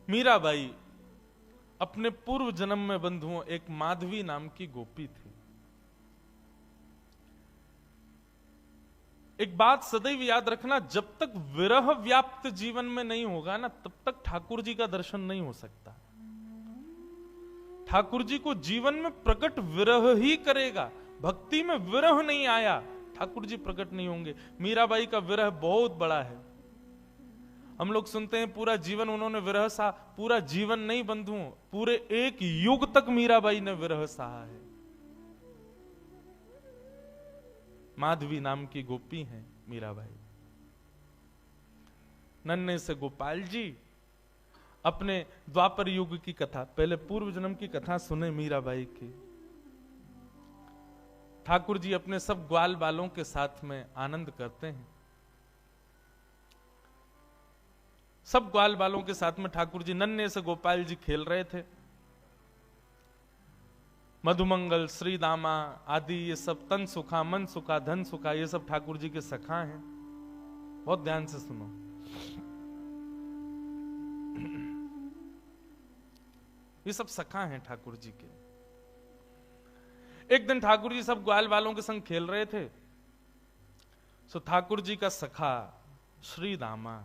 मीराबाई अपने पूर्व जन्म में बंधुओं एक माधवी नाम की गोपी थी। एक बात सदैव याद रखना, जब तक विरह व्याप्त जीवन में नहीं होगा ना, तब तक ठाकुर जी का दर्शन नहीं हो सकता। ठाकुर जी को जीवन में प्रकट विरह ही करेगा। भक्ति में विरह नहीं आया, ठाकुर जी प्रकट नहीं होंगे। मीराबाई का विरह बहुत बड़ा है। हम लोग सुनते हैं पूरा जीवन उन्होंने विरह सहा। पूरा जीवन नहीं बंधुओं, पूरे एक युग तक मीराबाई ने विरह सहा है। माधवी नाम की गोपी हैं मीराबाई। नन्हे से गोपाल जी अपने द्वापर युग की कथा, पहले पूर्व जन्म की कथा सुने मीराबाई की। ठाकुर जी अपने सब ग्वाल बालों के साथ में आनंद करते हैं। सब ग्वाल बालों के साथ में ठाकुर जी, नन्हे से गोपाल जी खेल रहे थे। मधुमंगल, श्री दामा आदि ये सब, तन सुखा, मन सुखा, धन सुखा, ये सब ठाकुर जी के सखा हैं। बहुत ध्यान से सुनो। ये सब सखा हैं ठाकुर जी के। एक दिन ठाकुर जी सब ग्वाल वालों के संग खेल रहे थे। सो ठाकुर जी का सखा श्री दामा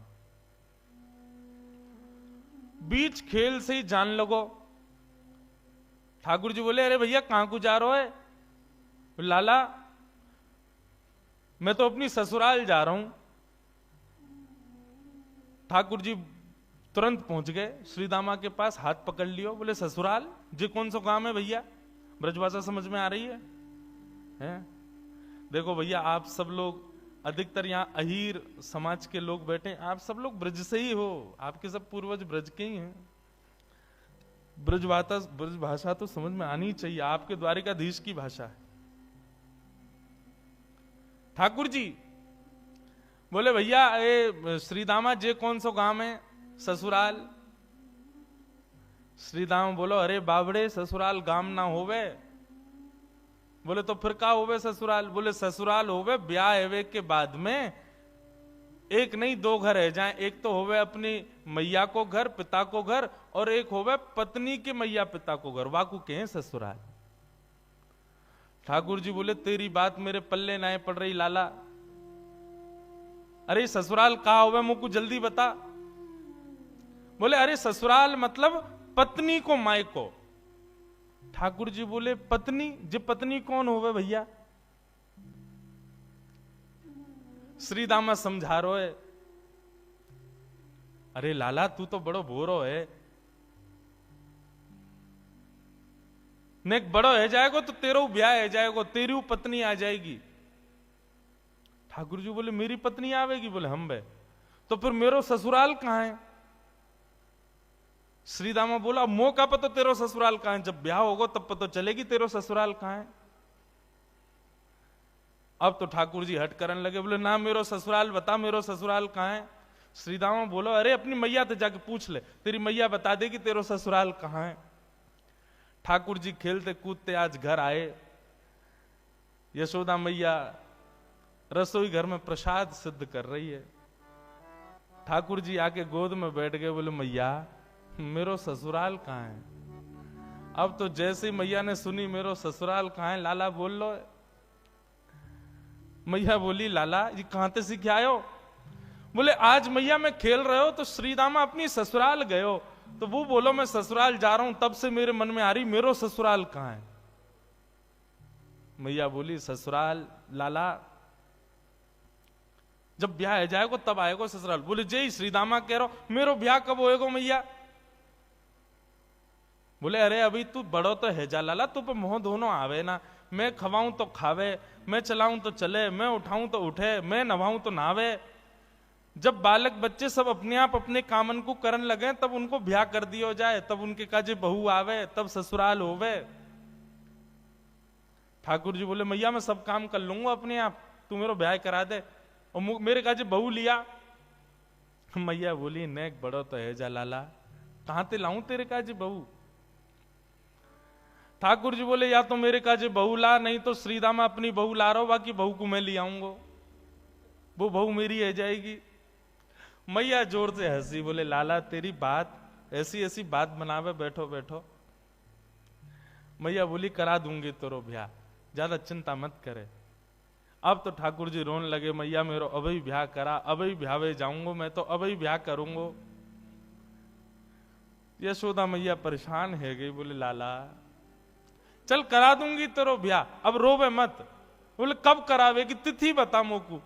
बीच खेल से ही जान लगो। ठाकुर जी बोले, अरे भैया कहां को जा रहे हो? लाला मैं तो अपनी ससुराल जा रहा हूं। ठाकुर जी तुरंत पहुंच गए श्रीदामा के पास, हाथ पकड़ लियो। बोले, ससुराल जी कौन सा काम है भैया? ब्रजभाषा समझ में आ रही है? देखो भैया, आप सब लोग अधिकतर यहाँ अहीर समाज के लोग बैठे, आप सब लोग ब्रज से ही हो। आपके सब पूर्वज ब्रज के ही हैं। ब्रज भाषा तो समझ में आनी चाहिए, आपके द्वारिकाधीश की भाषा है। ठाकुर जी बोले, भैया ये श्रीदामा जे कौन सा गांव है? ससुराल। श्रीदामा बोलो, अरे बाबड़े ससुराल गांव ना होवे। बोले, तो फिर का होवे ससुराल? बोले, ससुराल होवे ब्याह एवे के बाद में एक नहीं दो घर रह जाए। एक तो होवे अपनी मैया को घर, पिता को घर, और एक होवे पत्नी के मैया पिता को घर, वाकू के हैं ससुराल। ठाकुर जी बोले, तेरी बात मेरे पल्ले ना पड़ रही लाला। अरे ससुराल कहा होवे मुझको जल्दी बता। बोले, अरे ससुराल मतलब पत्नी को माय को। ठाकुर जी बोले, पत्नी? जी पत्नी कौन होवे भैया? श्रीदामा समझा रो है, अरे लाला तू तो बड़ो भोरो है, नेक बड़ो है जाएगो तो तेरो ब्याह है जाएगो, तेरी पत्नी आ जाएगी। ठाकुर जी बोले, मेरी पत्नी आवेगी? बोले, हम बे। तो फिर मेरो ससुराल कहां है? श्रीदामा बोला, मो का पता तेरो ससुराल कहां है? जब ब्याह होगा तब पता चलेगी तेरो ससुराल कहां है। अब तो ठाकुर जी हट करने लगे। बोले, ना मेरो ससुराल बता, मेरो ससुराल कहां है? श्रीदामा बोलो, अरे अपनी मैया तो जाके पूछ ले, तेरी मैया बता देगी तेरो ससुराल कहां है। ठाकुर जी खेलते कूदते आज घर आए। यशोदा मैया रसोई घर में प्रसाद सिद्ध कर रही है। ठाकुर जी आके गोद में बैठ गए। बोले, मैया मेरो ससुराल कहां है? अब तो जैसे ही मैया ने सुनी मेरो ससुराल कहां है, लाला बोल लो। मैया बोली, लाला ये कहां से सीख आयो? बोले, आज मैया मैं खेल रहे हो तो श्रीदामा अपनी ससुराल गए हो, तो वो बोलो मैं ससुराल जा रहा हूं, तब से मेरे मन में आ रही मेरो ससुराल कहां है। मैया बोली, ससुराल लाला जब ब्याह जाएगा तब आएगा ससुराल। बोले, जय श्रीदामा कह रहा मेरो ब्याह कब होएगा मैया? बोले, अरे अभी तू बड़ो तो है जा लाला, तू पे मोह दोनों आवे ना। मैं खवाऊं तो खावे, मैं चलाऊं तो चले, मैं उठाऊं तो उठे, मैं नवाऊं तो नहावे। जब बालक बच्चे सब अपने आप अपने कामन को करन लगे तब उनको ब्याह कर दियो जाए, तब उनके काजे बहू आवे, तब ससुराल होवे। ठाकुर जी बोले, मैया मैं सब काम कर लूंगा अपने आप, तू मेरा ब्याह करा दे और मेरे काजे बहू लिया। मैया बोली, नेक बड़ो तो है जा लाला, कहां ते लाऊं तेरे काजे बहू? ठाकुर जी बोले, या तो मेरे काजे बहू ला, नहीं तो श्रीदामा अपनी बहू ला रहा हो, बाकी बहू को मैं ले आऊंगा, वो बहू मेरी है जाएगी। मैया जोर से हंसी। बोले, लाला तेरी बात ऐसी ऐसी बात बनावे बैठो बैठो। मैया बोली करा दूंगी तेरो ब्याह, ज्यादा चिंता मत करे। अब तो ठाकुर जी रोने लगे, मैया मेरो अभी ब्याह करा, अभी ब्यावे जाऊंगा, मैं तो अभी ब्याह करूंगा। यशोदा मैया परेशान है गई, बोले लाला चल करा दूंगी तेरो ब्याह, अब रोवे मत। बोले कब करावेगी, तिथि बता मोकू,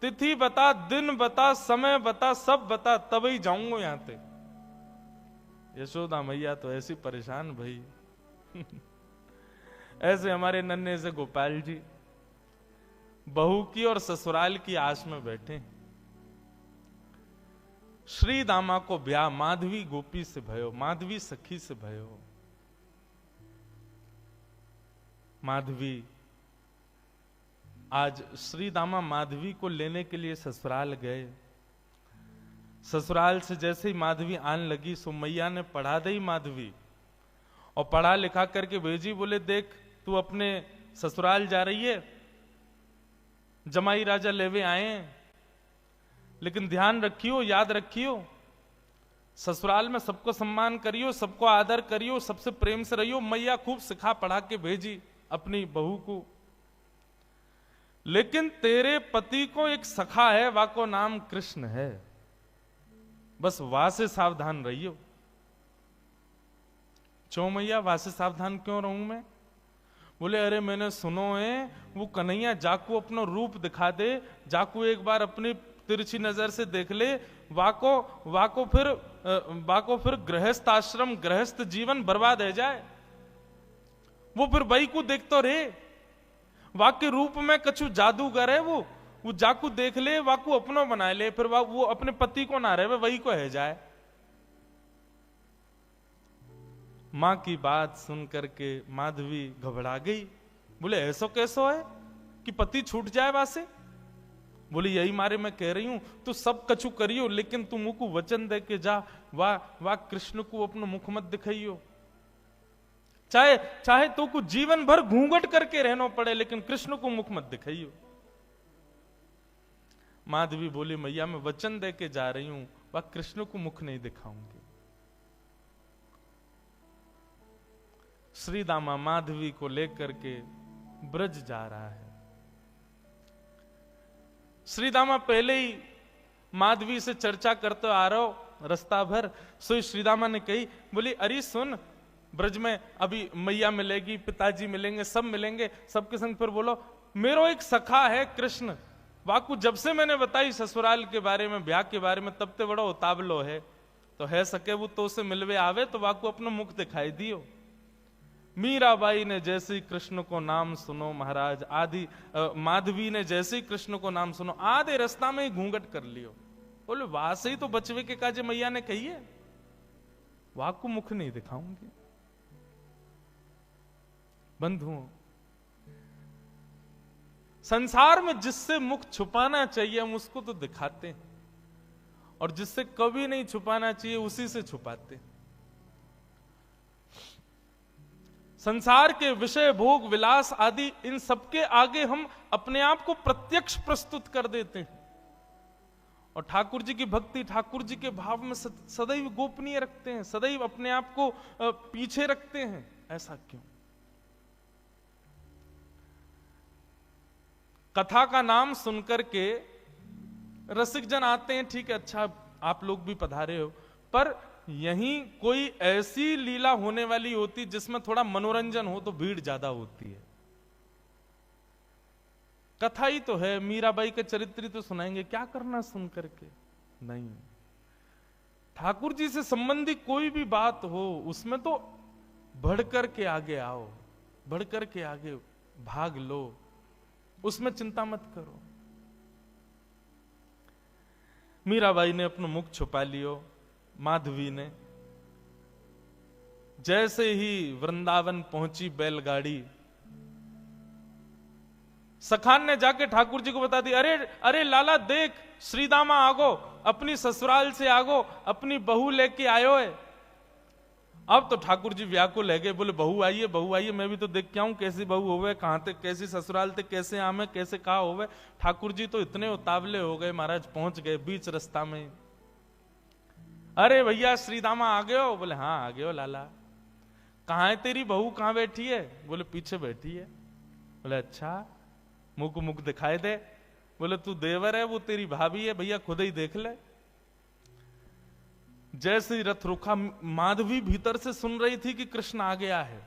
तिथि बता, दिन बता, समय बता, सब बता, तभी जाऊंगा यहां ते। यशोदा मैया तो ऐसी परेशान भाई। ऐसे हमारे नन्हे से गोपाल जी बहू की और ससुराल की आस में बैठे। श्री दामा को ब्याह माधवी गोपी से भयो, माधवी सखी से भयो। माधवी आज श्री दामा माधवी को लेने के लिए ससुराल गए। ससुराल से जैसे ही माधवी आने लगी, सो मैया ने पढ़ा दी माधवी और पढ़ा लिखा करके भेजी। बोले देख तू अपने ससुराल जा रही है, जमाई राजा लेवे आए, लेकिन ध्यान रखियो, याद रखियो, ससुराल में सबको सम्मान करियो, सबको आदर करियो, सबसे प्रेम से रहियो। मैया खूब सिखा पढ़ा के भेजी अपनी बहू को। लेकिन तेरे पति को एक सखा है, वाको नाम कृष्ण है, बस वहां से सावधान रहियो। क्यों मैया वहां से सावधान क्यों रहूं मैं? बोले अरे मैंने सुनो है वो कन्हैया जाकू अपना रूप दिखा दे, जाकू एक बार अपनी तिरछी नजर से देख ले, वाको फिर गृहस्थ आश्रम गृहस्थ जीवन बर्बाद है जाए। वो फिर बई को देखतो रे, वाके रूप में कछु जादूगर है वो जाकू देख ले, वाकू अपनो बना ले, फिर वो अपने पति को ना रहे, वही को है जाए। मां की बात सुन करके माधवी घबरा गई। बोले ऐसो कैसो है कि पति छूट जाए वासे? बोले यही मारे मैं कह रही हूं, तू सब कछु करियो, लेकिन तू मुंह को वचन दे के जा, वाह कृष्ण को अपना मुख मत दिखाइयो। चाहे तो को जीवन भर घूंघट करके रहना पड़े, लेकिन कृष्ण को मुख मत दिखाइयो। माधवी बोली मैया मैं वचन दे के जा रही हूं, वह कृष्ण को मुख नहीं दिखाऊंगी। श्री दामा माधवी को लेकर के ब्रज जा रहा है। श्री दामा पहले ही माधवी से चर्चा करते आ रहा हो रास्ता भर। सो श्री दामा ने कही, बोली अरे सुन, ब्रज में अभी मैया मिलेगी, पिताजी मिलेंगे, सब मिलेंगे, सबके संग फिर बोलो मेरो एक सखा है कृष्ण, वाकू जब से मैंने बताई ससुराल के बारे में, ब्याह के बारे में, तब ते बड़ा उतावलो है, तो है सके वो तो से मिलवे आवे तो वाकू अपना मुख दिखाई दियो। मीराबाई ने जैसे ही कृष्ण को नाम सुनो महाराज, आदि माधवी ने जैसे ही कृष्ण को नाम सुनो, आधे रास्ता में ही घूंघट कर लियो। बोले वहां से ही तो बचवे के काजे मैया ने कही है, वाकू मुख नहीं दिखाऊंगी। बंधुओं, संसार में जिससे मुख छुपाना चाहिए हम उसको तो दिखाते हैं, और जिससे कभी नहीं छुपाना चाहिए उसी से छुपाते हैं। संसार के विषय भोग विलास आदि इन सबके आगे हम अपने आप को प्रत्यक्ष प्रस्तुत कर देते हैं, और ठाकुर जी की भक्ति, ठाकुर जी के भाव में सदैव गोपनीय रखते हैं, सदैव अपने आप को पीछे रखते हैं। ऐसा क्यों? कथा का नाम सुनकर के रसिक जन आते हैं, ठीक है, अच्छा आप लोग भी पधारे हो, पर यहीं कोई ऐसी लीला होने वाली होती जिसमें थोड़ा मनोरंजन हो तो भीड़ ज्यादा होती है। कथा ही तो है, मीराबाई के चरित्र तो सुनाएंगे, क्या करना सुन करके? नहीं, ठाकुर जी से संबंधी कोई भी बात हो उसमें तो बढ़कर के आगे आओ, बढ़कर के आगे भाग लो, उसमें चिंता मत करो। मीराबाई ने अपना मुख छुपा लियो, माधवी ने जैसे ही वृंदावन पहुंची बैलगाड़ी, सखान ने जाके ठाकुर जी को बता दी, अरे अरे लाला देख, श्रीदामा आगो, अपनी ससुराल से आगो, अपनी बहू लेके आयो है। अब तो ठाकुर जी व्याकुल है गए, बोले बहू आइए, मैं भी तो देख के आऊं कैसी बहू होवे, कहां तक कैसी ससुराल तक कैसे आमे, कैसे कहा होवे। ठाकुर जी तो इतने उतावले हो गए महाराज, पहुंच गए बीच रास्ता में। अरे भैया श्री दामा आ गए हो? बोले हाँ आ गए हो लाला। कहाँ है तेरी बहू, कहाँ बैठी है? बोले पीछे बैठी है। बोले अच्छा, मुंह को मुख दिखाई दे। बोले तू देवर है, वो तेरी भाभी है, भैया खुद ही देख ले। जैसे ही रथ रुका, माधवी भीतर से सुन रही थी कि कृष्ण आ गया है।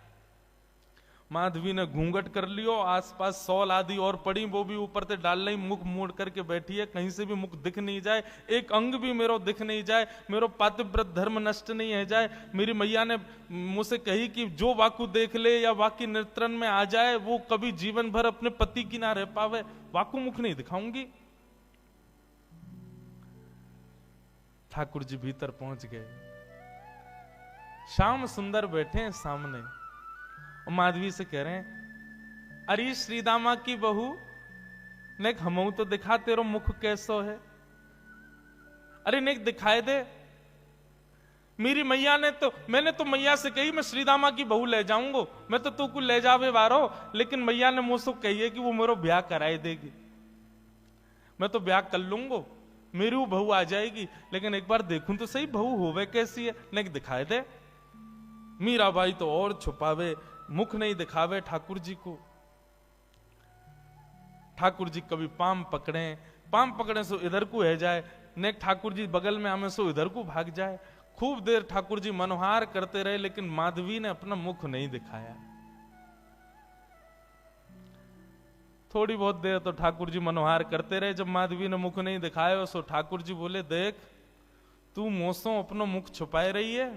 माधवी ने घूंघट कर लियो, आसपास सौल आदि और पड़ी, वो भी ऊपर से डाल ली, मुख मोड़ करके बैठी है, कहीं से भी मुख दिख नहीं जाए, एक अंग भी मेरो दिख नहीं जाए, मेरो पातिव्रत धर्म नष्ट नहीं है जाए। मेरी मैया ने मुझसे कही कि जो वाकु देख ले या वाकी नेत्रन में आ जाए वो कभी जीवन भर अपने पति की ना रह पावे, वाकु मुख नहीं दिखाऊंगी। ठाकुर जी भीतर पहुंच गए, श्याम सुंदर बैठे हैं सामने, और माधवी से कह रहे हैं अरे श्रीदामा की बहू नेक हमऊ तो दिखा, तेरो मुख कैसो है? अरे नेक दिखाए दे। मेरी मैया ने तो, मैंने तो मैया से कही मैं श्रीदामा की बहू ले जाऊंगा, मैं तो तू को ले जावे वारो, लेकिन मैया ने मुझसे कही है कि वो मेरा ब्याह कराए देगी। मैं तो ब्याह कर लूंगा, मेरी वो बहू आ जाएगी, लेकिन एक बार देखूं तो सही बहू होवे कैसी है, नेक दिखाए दे। मीराबाई तो और छुपावे, मुख नहीं दिखावे ठाकुर जी को। ठाकुर जी कभी पाम पकड़े सो इधर को है जाए, नेक ठाकुर जी बगल में आमे सो इधर को भाग जाए। खूब देर ठाकुर जी मनोहार करते रहे, लेकिन माधवी ने अपना मुख नहीं दिखाया। थोड़ी बहुत देर तो ठाकुर जी मनोहार करते रहे, जब माधवी ने मुख नहीं दिखाया सो ठाकुर जी बोले देख तू मोसों अपनो मुख छुपाए रही है,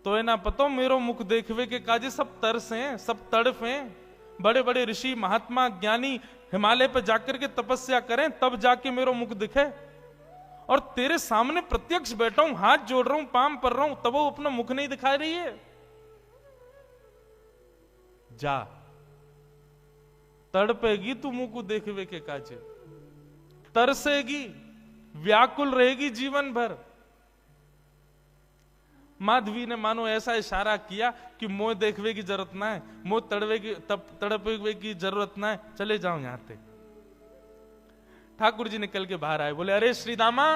तो ना पतो मेरो मुख देखवे के काजे सब तरस हैं, सब तड़फ हैं। बड़े बड़े ऋषि महात्मा ज्ञानी हिमालय पर जाकर के तपस्या करें तब जाके मेरो मुख दिखे, और तेरे सामने प्रत्यक्ष बैठा हूं, हाथ जोड़ रहा हूं, पाम पर रहा हूं, तब वो अपना मुख नहीं दिखा रही है। जा तड़पेगी तू मुंह को देखवे के काजे, तरसेगी, व्याकुल रहेगी जीवन भर। माधवी ने मानो ऐसा इशारा किया कि मोह देखवे की जरूरत ना है, मोह तड़पवे की जरूरत ना है, चले जाओ यहां से। ठाकुर जी निकल के बाहर आए, बोले अरे श्रीदामा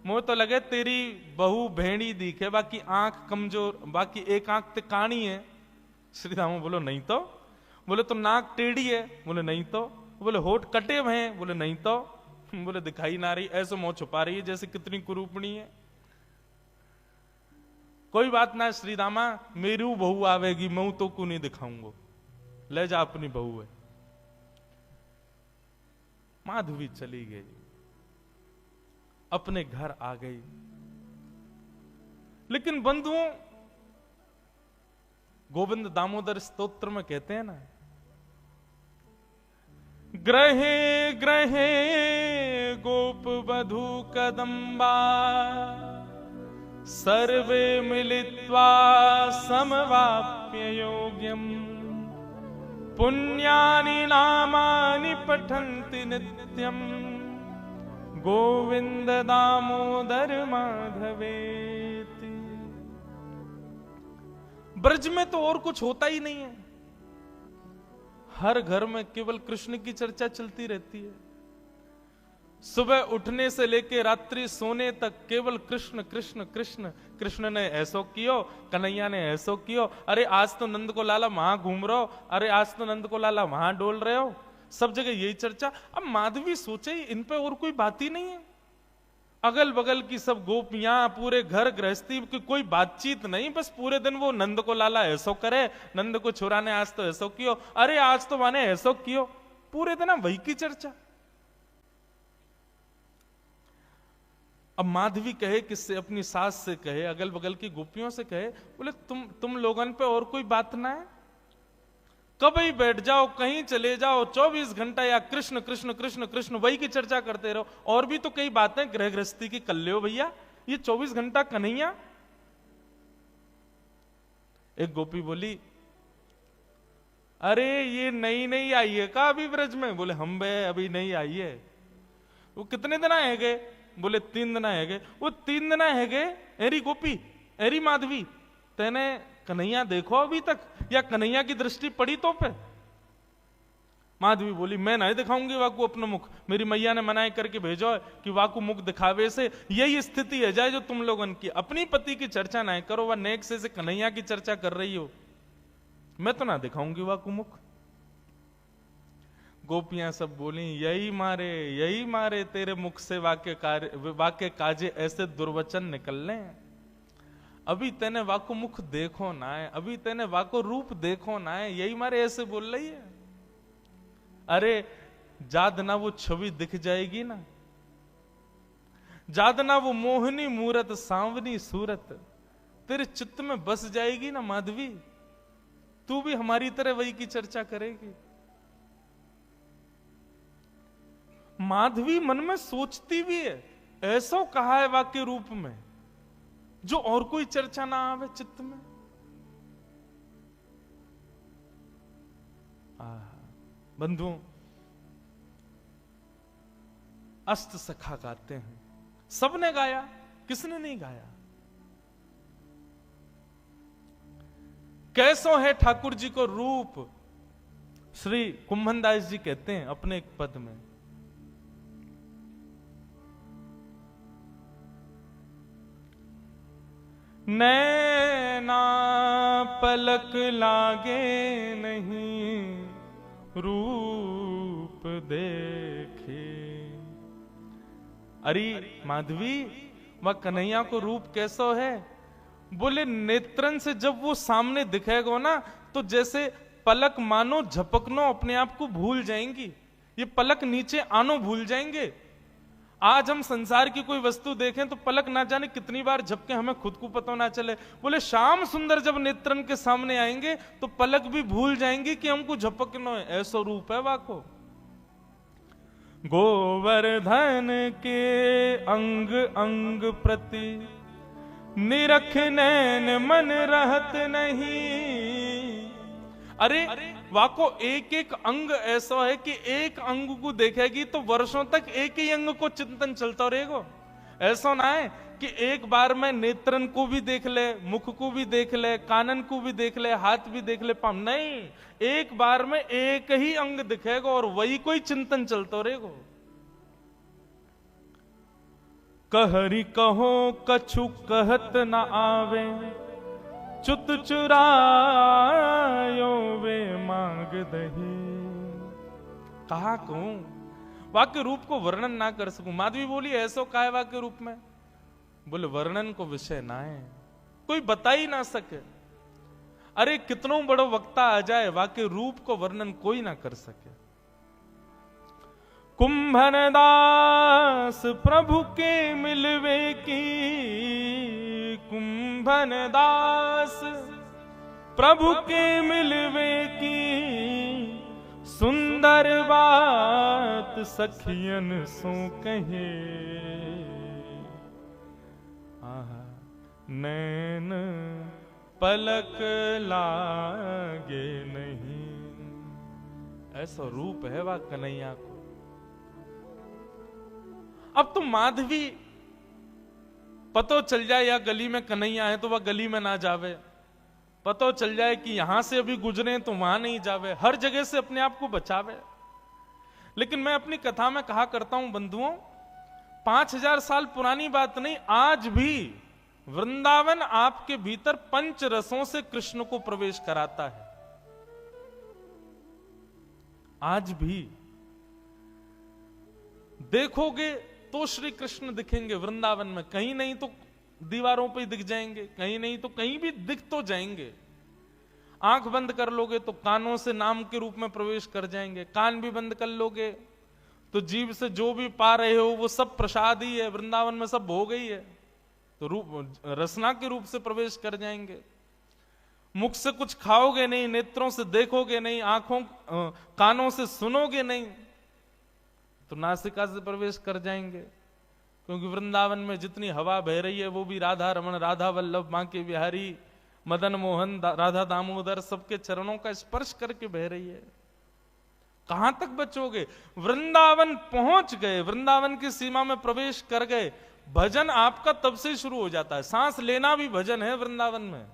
मोह तो लगे तेरी बहू भेड़ी दिखे, बाकी आंख कमजोर, बाकी एक आंख ते काणी है। श्रीदामा बोलो नहीं तो। बोले तो नाक टेढ़ी है? बोले नहीं तो। बोले होठ कटे हुए हैं? बोले नहीं तो। बोले दिखाई ना रही, ऐसे मुंह छुपा रही है जैसे कितनी कुरूपणी है। कोई बात ना श्रीदामा, मेरी बहू आवेगी, मैं तो को नहीं दिखाऊंगा, ले जा अपनी बहू है। माधवी चली गई, अपने घर आ गई। लेकिन बंधुओं, गोविंद दामोदर स्तोत्र में कहते हैं ना, ग्रहे ग्रहे गोप वधू कदम्बा सर्वे मिलित्वा समवाप्य योग्यम पुण्यानि नामानि पठन्ति नित्यम गोविंद दामोदर माधवेति। ब्रज में तो और कुछ होता ही नहीं है, हर घर में केवल कृष्ण की चर्चा चलती रहती है। सुबह उठने से लेकर रात्रि सोने तक केवल कृष्ण कृष्ण कृष्ण। कृष्ण ने ऐसो कियो, कन्हैया ने ऐसो कियो, अरे आज तो नंद को लाला वहां घूम रहे हो, अरे आज तो नंद को लाला वहां डोल रहे हो, सब जगह यही चर्चा। अब माधवी सोचे इन पे और कोई बात ही नहीं है, अगल बगल की सब गोपियां, पूरे घर गृहस्थी की कोई बातचीत नहीं, बस पूरे दिन वो नंद को लाला ऐसो करे, नंद को छोरा ने आज तो ऐसो कियो, अरे आज तो माने ऐसो कियो, पूरे दिन वही की चर्चा। अब माधवी कहे किससे? अपनी सास से कहे, अगल बगल की गोपियों से कहे, बोले तुम लोगन पे और कोई बात ना है? कभी बैठ जाओ, कहीं चले जाओ, 24 घंटा या कृष्ण कृष्ण कृष्ण कृष्ण वही की चर्चा करते रहो। और भी तो कई बातें गृह गृहस्थी की कर लो भैया, ये 24 घंटा कन्हैया। एक गोपी बोली, अरे ये नई नई आई है का अभी ब्रज में? बोले हम बे अभी नहीं आई है। वो कितने दिन आए गए? बोले 3 दिन है गए। वो 3 दिन है गए, एरी गोपी, एरी माधवी, तेने कन्हैया देखो अभी तक, या कन्हैया की दृष्टि पड़ी तो पे? माधवी बोली मैं नहीं दिखाऊंगी वाकू अपना मुख, मेरी मैया ने मनाई करके भेजो है कि वाकू मुख दिखावे से यही स्थिति है जाए जो तुम लोगों की। अपनी पति की चर्चा ना करो, वह नेक से कन्हैया की चर्चा कर रही हो, मैं तो ना दिखाऊंगी वाकू मुख। गोपियां सब बोली यही मारे तेरे मुख से वाक्य काजे ऐसे दुर्वचन निकलने। अभी तेने वाको मुख देखो ना है, अभी तेने वाको रूप देखो ना है, यही मारे ऐसे बोल रही है। अरे जाद ना वो छवि दिख जाएगी ना, जाद ना वो मोहनी मूरत सांवनी सूरत तेरे चित्त में बस जाएगी ना माधवी, तू भी हमारी तरह वही की चर्चा करेगी। माधवी मन में सोचती भी है, ऐसा कहा है वाक्य रूप में जो और कोई चर्चा ना आवे चित्त में। बंधुओं, अष्ट सखा गाते हैं, सबने गाया, किसने नहीं गाया। कैसो है ठाकुर जी को रूप, श्री कुंभनदास जी कहते हैं अपने एक पद में, नैना पलक लागे नहीं रूप देखे। अरे माधवी, वह कन्हैया को रूप कैसो है? बोले नेत्रन से जब वो सामने दिखेगा ना तो जैसे पलक मानो झपकनो अपने आप को भूल जाएंगी, ये पलक नीचे आनो भूल जाएंगे। आज हम संसार की कोई वस्तु देखें तो पलक ना जाने कितनी बार झपके, हमें खुद को पता ना चले। बोले श्याम सुंदर जब नेत्रन के सामने आएंगे तो पलक भी भूल जाएंगी कि हमको झपकना है, ऐसा रूप है वाको। गोवर्धन के अंग अंग प्रति निरख नैन मन रहत नहीं। अरे वाको एक एक अंग ऐसा है कि एक अंग को देखेगी तो वर्षों तक एक ही अंग को चिंतन चलता रहेगा। ऐसा ना है कि एक बार में नेत्रन को भी देख ले, मुख को भी देख ले, कानन को भी देख ले, हाथ भी देख ले, पाँव नहीं, एक बार में एक ही अंग दिखेगा और वही कोई चिंतन चलता रहेगा। कहरी कहो कछु कहत न आवे, चुत चुरायो वे मांग दही। कहा कहूं, वाक्य रूप को वर्णन ना कर सकूं। माधवी बोली ऐसो का है वाक्य रूप में? बोले वर्णन को विषय ना है, कोई बता ही ना सके। अरे कितनों बड़ो वक्ता आ जाए, वाक्य रूप को वर्णन कोई ना कर सके। कुंभनदास प्रभु के मिलवे की, कुंभनदास प्रभु के मिलवे की, सुंदर बात सखियन सो कहे। नैन पलक लागे नहीं, ऐसा रूप है वह कन्हैया को। अब तो माधवी पतो चल जाए या गली में कन्हैया है तो वह गली में ना जावे, पतो चल जाए कि यहां से अभी गुजरे तो वहां नहीं जावे, हर जगह से अपने आप को बचावे। लेकिन मैं अपनी कथा में कहा करता हूं बंधुओं, 5000 साल पुरानी बात नहीं, आज भी वृंदावन आपके भीतर पंच रसों से कृष्ण को प्रवेश कराता है। आज भी देखोगे तो श्री कृष्ण दिखेंगे वृंदावन में, कहीं नहीं तो दीवारों पे दिख जाएंगे, कहीं नहीं तो कहीं भी दिख तो जाएंगे। आंख बंद कर लोगे तो कानों से नाम के रूप में प्रवेश कर जाएंगे, कान भी बंद कर लोगे तो जीभ से जो भी पा रहे हो वो सब प्रसाद ही है, वृंदावन में सब हो गई है, तो रूप रसना के रूप से प्रवेश कर जाएंगे। मुख से कुछ खाओगे नहीं, नेत्रों से देखोगे नहीं, आंखों कानों से सुनोगे नहीं, तो नासिका से प्रवेश कर जाएंगे। क्योंकि वृंदावन में जितनी हवा बह रही है वो भी राधा रमण, राधा वल्लभ, बांके बिहारी, मदन मोहन, राधा दामोदर सबके चरणों का स्पर्श करके बह रही है। कहां तक बचोगे? वृंदावन पहुंच गए, वृंदावन की सीमा में प्रवेश कर गए, भजन आपका तब से शुरू हो जाता है। सांस लेना भी भजन है वृंदावन में,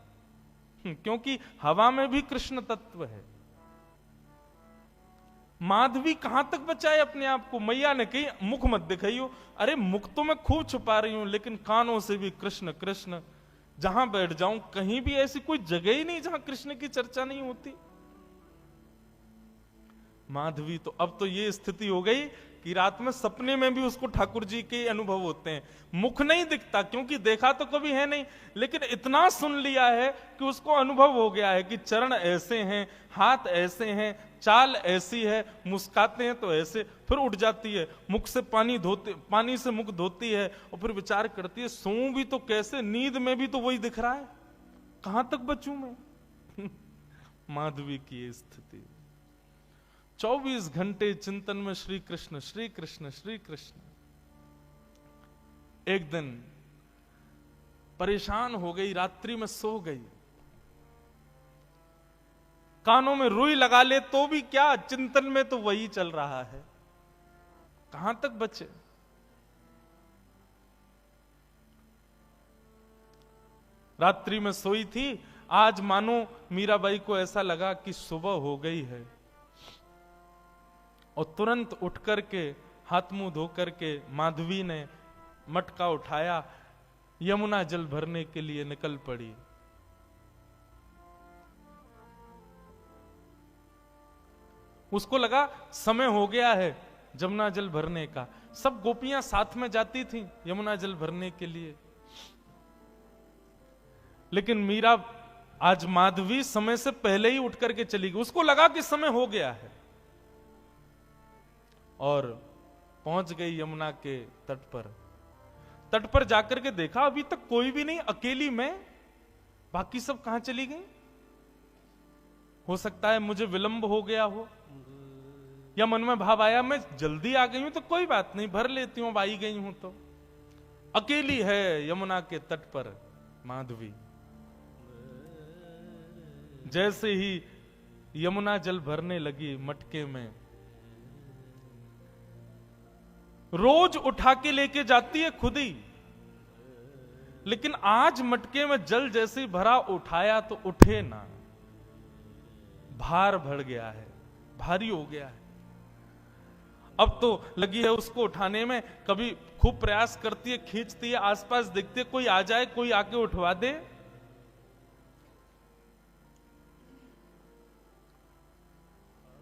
क्योंकि हवा में भी कृष्ण तत्व है। माधवी कहां तक बचाए अपने आप को? मैया ने कही मुख मत दिखाइयो। अरे मुख तो मैं खूब छुपा रही हूं, लेकिन कानों से भी कृष्ण कृष्ण। जहां बैठ जाऊं कहीं भी ऐसी कोई जगह ही नहीं जहां कृष्ण की चर्चा नहीं होती। माधवी तो अब तो ये स्थिति हो गई कि रात में सपने में भी उसको ठाकुर जी के अनुभव होते हैं। मुख नहीं दिखता क्योंकि देखा तो कभी है नहीं, लेकिन इतना सुन लिया है कि उसको अनुभव हो गया है कि चरण ऐसे हैं, हाथ ऐसे हैं, चाल ऐसी है, मुस्काते हैं तो ऐसे। फिर उठ जाती है, मुख से पानी से मुख धोती है और फिर विचार करती है सोऊं भी तो कैसे, नींद में भी तो वही दिख रहा है, कहां तक बचूं मैं। माधवी की ये स्थिति। 24 घंटे चिंतन में श्री कृष्ण श्री कृष्ण श्री कृष्ण। एक दिन परेशान हो गई, रात्रि में सो गई, कानों में रुई लगा ले तो भी क्या, चिंतन में तो वही चल रहा है, कहां तक बचे। रात्रि में सोई थी, आज मानो मीराबाई को ऐसा लगा कि सुबह हो गई है, और तुरंत उठ करके हाथ मुंह धो करके माधवी ने मटका उठाया, यमुना जल भरने के लिए निकल पड़ी। उसको लगा समय हो गया है यमुना जल भरने का। सब गोपियां साथ में जाती थीं यमुना जल भरने के लिए, लेकिन मीरा आज माधवी समय से पहले ही उठ करके चली गई। उसको लगा कि समय हो गया है, और पहुंच गई यमुना के तट पर। तट पर जाकर के देखा अभी तक कोई भी नहीं, अकेली मैं, बाकी सब कहां चली गई। हो सकता है मुझे विलंब हो गया हो, या मन में भाव आया मैं जल्दी आ गई हूं तो कोई बात नहीं, भर लेती हूं, आई गई हूं तो। अकेली है यमुना के तट पर माधवी। जैसे ही यमुना जल भरने लगी मटके में, रोज उठा के लेके जाती है खुद ही, लेकिन आज मटके में जल जैसे ही भरा, उठाया तो उठे ना, भार बढ़ गया है, भारी हो गया है। अब तो लगी है उसको उठाने में, कभी खूब प्रयास करती है, खींचती है, आसपास देखती है कोई आ जाए, कोई आके उठवा दे।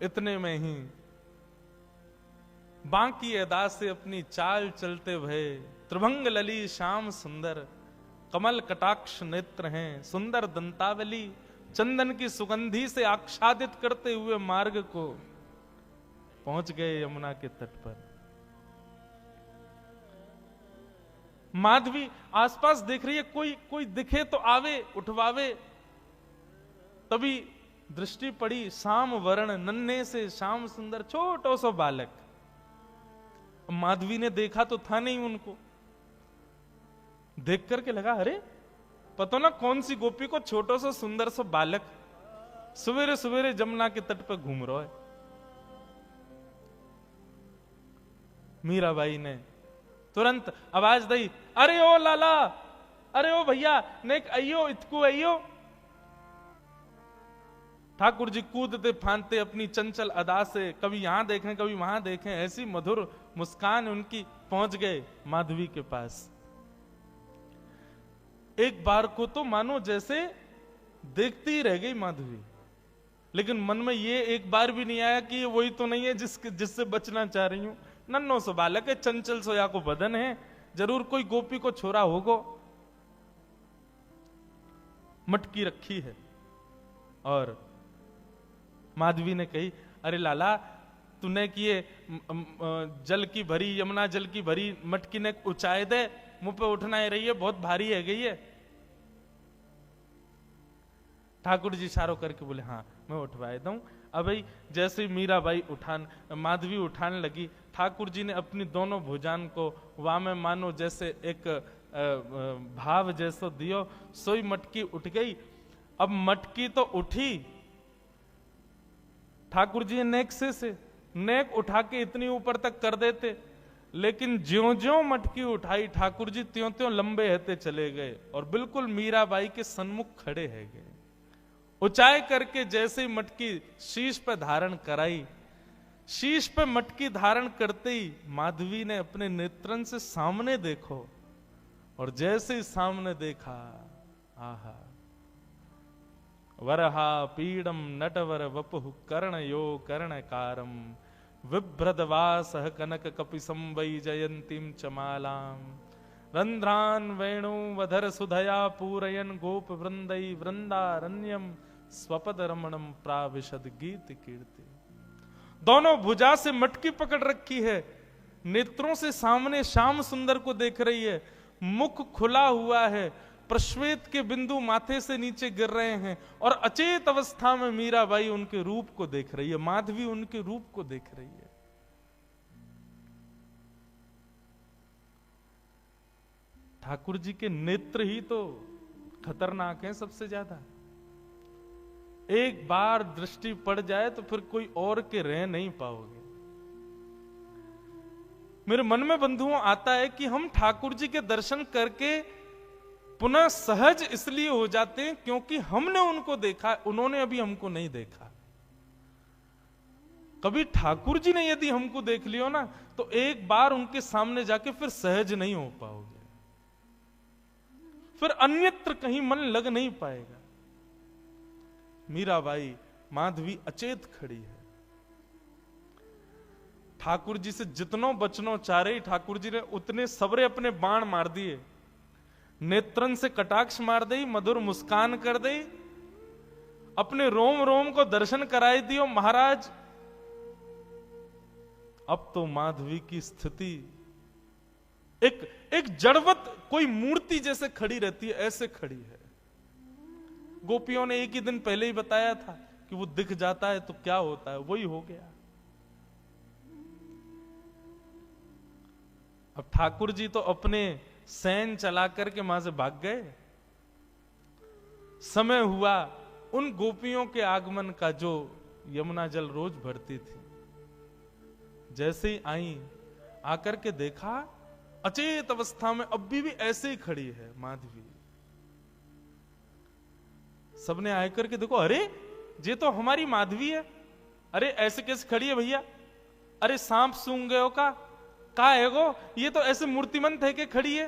इतने में ही बांकी अदा से अपनी चाल चलते भये, त्रिभंग लली श्याम सुंदर, कमल कटाक्ष नेत्र हैं, सुंदर दंतावली, चंदन की सुगंधी से आच्छादित करते हुए मार्ग को पहुंच गए यमुना के तट पर। माधवी आसपास देख रही है, कोई दिखे तो आवे, उठवावे। तभी दृष्टि पड़ी, श्याम वर्ण नन्हे से श्याम सुंदर छोटो सो बालक। माधवी ने देखा तो था नहीं उनको, देख करके लगा अरे पता ना कौन सी गोपी को छोटो सो सुंदर सो बालक सवेरे सवेरे जमुना के तट पर घूम रहा है। मीराबाई ने तुरंत आवाज दी, अरे ओ लाला, अरे ओ भैया, नेक अयो इतकू अयो। ठाकुर जी कूदते फांदते अपनी चंचल अदा से, कभी यहां देखें कभी वहां देखें, ऐसी मधुर मुस्कान उनकी, पहुंच गए माधवी के पास। एक बार को तो मानो जैसे देखती ही रह गई माधवी, लेकिन मन में ये एक बार भी नहीं आया कि ये वही तो नहीं है जिससे बचना चाह रही हूं। नन्नो सो बालक है, चंचल सोया को बदन है, जरूर कोई गोपी को छोरा होगो। मटकी रखी है और माधवी ने कही, अरे लाला तूने किए जल की भरी, यमुना जल की भरी मटकी ने ऊंचाई दे, मुंह पे उठना ही रही है, बहुत भारी है गई है। ठाकुर जी इशारों करके बोले हाँ मैं उठवाए दूं। अब जैसे ही मीराबाई माधवी उठाने लगी, ठाकुर जी ने अपनी दोनों भुजान को वामे मानो जैसे एक भाव जैसो दियो, सोई मटकी उठ गई। अब मटकी तो उठी, ठाकुर जी नेक से नेक उठा के इतनी ऊपर तक कर देते, लेकिन ज्यों ज्यों मटकी उठाई ठाकुर जी त्यों त्यों लंबे रहते चले गए और बिल्कुल मीराबाई के सन्मुख खड़े है गए। ऊंचाई करके जैसे ही मटकी शीश पर धारण कराई, शीश पे मटकी धारण करते ही माधवी ने अपने नेत्रन से सामने देखो, और जैसे ही सामने देखा, आहा, वरहा पीडम नटवर वपुः कर्णयो कर्णकारम विभ्रदवास कनक कपिसं वै जयंतीम चमालाम रंध्रान वेणु वधर सुधया पूरयन गोप वृंदई वृंदारण्यम स्वपद रमणम प्राविशद गीत कीर्ति। दोनों भुजा से मटकी पकड़ रखी है, नेत्रों से सामने श्याम सुंदर को देख रही है, मुख खुला हुआ है, प्रश्वेत के बिंदु माथे से नीचे गिर रहे हैं, और अचेत अवस्था में मीराबाई उनके रूप को देख रही है, माधवी उनके रूप को देख रही है। ठाकुर जी के नेत्र ही तो खतरनाक हैं सबसे ज्यादा। एक बार दृष्टि पड़ जाए तो फिर कोई और के रह नहीं पाओगे। मेरे मन में बंधुओं आता है कि हम ठाकुर जी के दर्शन करके पुनः सहज इसलिए हो जाते हैं क्योंकि हमने उनको देखा, उन्होंने अभी हमको नहीं देखा। कभी ठाकुर जी ने यदि हमको देख लियो ना, तो एक बार उनके सामने जाके फिर सहज नहीं हो पाओगे, फिर अन्यत्र कहीं मन लग नहीं पाएगा। मीराबाई माधवी अचेत खड़ी है, ठाकुर जी से जितनो बचनो चारे ठाकुर जी ने उतने सबरे अपने बाण मार दिए, नेत्रन से कटाक्ष मार दी, मधुर मुस्कान कर दी, अपने रोम रोम को दर्शन कराई दियो। महाराज अब तो माधवी की स्थिति एक जड़वत कोई मूर्ति जैसे खड़ी रहती है, ऐसे खड़ी है। गोपियों ने एक ही दिन पहले ही बताया था कि वो दिख जाता है तो क्या होता है, वही हो गया। अब ठाकुर जी तो अपने सैन चला करके वहां से भाग गए। समय हुआ उन गोपियों के आगमन का जो यमुना जल रोज भरती थी। जैसे ही आई, आकर के देखा अचेत अवस्था में अब भी ऐसे ही खड़ी है माधवी। सबने आकर के देखो, अरे ये तो हमारी माधवी है, अरे ऐसे कैसे खड़ी है भैया, अरे सांप सूंघ गए हो का है गो, ये तो ऐसे मूर्तिमंत है कि खड़ी है।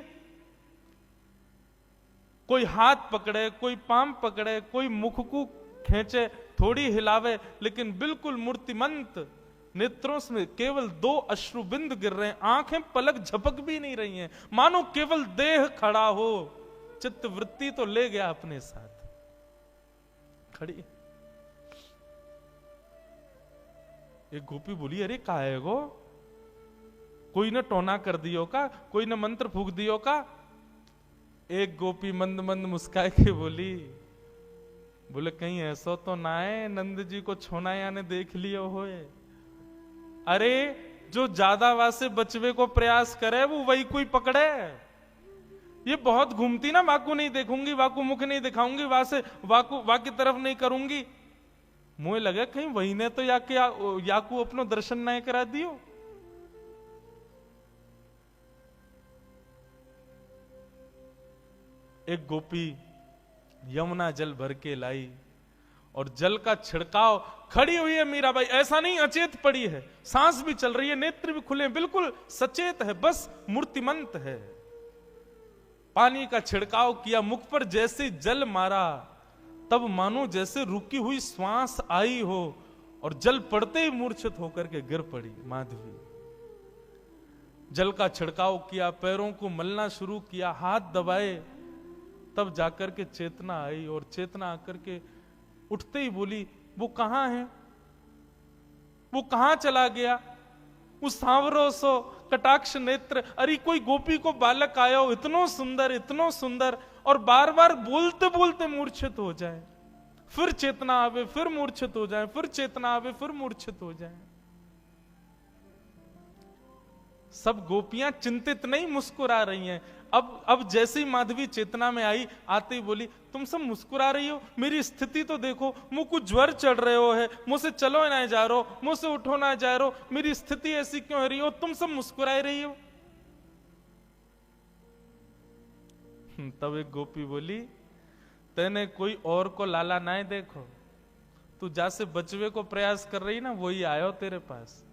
कोई हाथ पकड़े, कोई पाम पकड़े, कोई मुख को खींचे, थोड़ी हिलावे, लेकिन बिल्कुल मूर्तिमंत। नेत्रों में केवल 2 अश्रुबिंद गिर रहे हैं, आंखें पलक झपक भी नहीं रही हैं, मानो केवल देह खड़ा हो। चित्त वृत्ति तो ले गया अपने साथ, खड़ी। एक गोपी बोली, अरे का है गो, कोई ने टोना कर दियो का, कोई ने मंत्र फूक दियो का। एक गोपी मंद मंद मुस्काए के बोली, बोले कहीं ऐसा तो ना है नंद जी को छोनाया ने देख लियो होए। अरे जो ज्यादा वासे बचवे को प्रयास करे वो वही कोई पकड़े। ये बहुत घूमती ना, वाकू नहीं देखूंगी, वाकू मुख नहीं दिखाऊंगी, वासे वाकू की तरफ नहीं करूंगी। मुझे लगे कहीं वही ने तो याकू अपनो दर्शन नहीं करा दियो। एक गोपी यमुना जल भर के लाई और जल का छिड़काव, खड़ी हुई है मीराबाई, ऐसा नहीं अचेत पड़ी है, सांस भी चल रही है, नेत्र भी खुले, बिल्कुल सचेत है, बस मूर्तिमंत है। पानी का छिड़काव किया, मुख पर जैसे जल मारा, तब मानो जैसे रुकी हुई श्वास आई हो, और जल पड़ते ही मूर्छित होकर के गिर पड़ी माधवी। जल का छिड़काव किया, पैरों को मलना शुरू किया, हाथ दबाए, तब जाकर के चेतना आई, और चेतना आकर के उठते ही बोली, वो कहां है, वो कहां चला गया, उस सांवरो सो कटाक्ष नेत्र। अरे कोई गोपी को बालक आया हो, इतनो सुंदर, और बार बार बोलते बोलते मूर्छित हो जाए, फिर चेतना आवे, फिर मूर्छित हो जाए, फिर चेतना आवे, फिर मूर्छित हो जाए। सब गोपियां चिंतित नहीं, मुस्कुरा रही हैं। अब जैसे ही माधवी चेतना में आई, आते ही बोली, तुम सब मुस्कुरा रही हो, मेरी स्थिति तो देखो, मुझको ज्वर चढ़ रहे हो है, मुझसे चलो ना जा रहो, मुझसे उठो ना जा रहो, मेरी स्थिति ऐसी क्यों हो रही हो, तुम सब मुस्कुरा रही हो। तब एक गोपी बोली, तेने कोई और को लाला ना देखो, तू जैसे बचवे को प्रयास कर रही ना, वही आयो तेरे पास।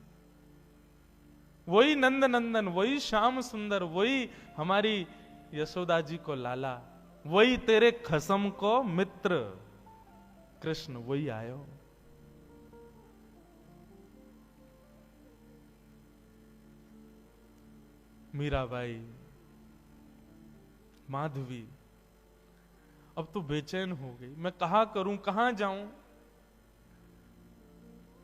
वही नंद नंदन, वही श्याम सुंदर, वही हमारी यशोदा जी को लाला, वही तेरे खसम को मित्र कृष्ण, वही आयो। मीराबाई, माधवी अब तो बेचैन हो गई, मैं कहा करूं, कहां जाऊं,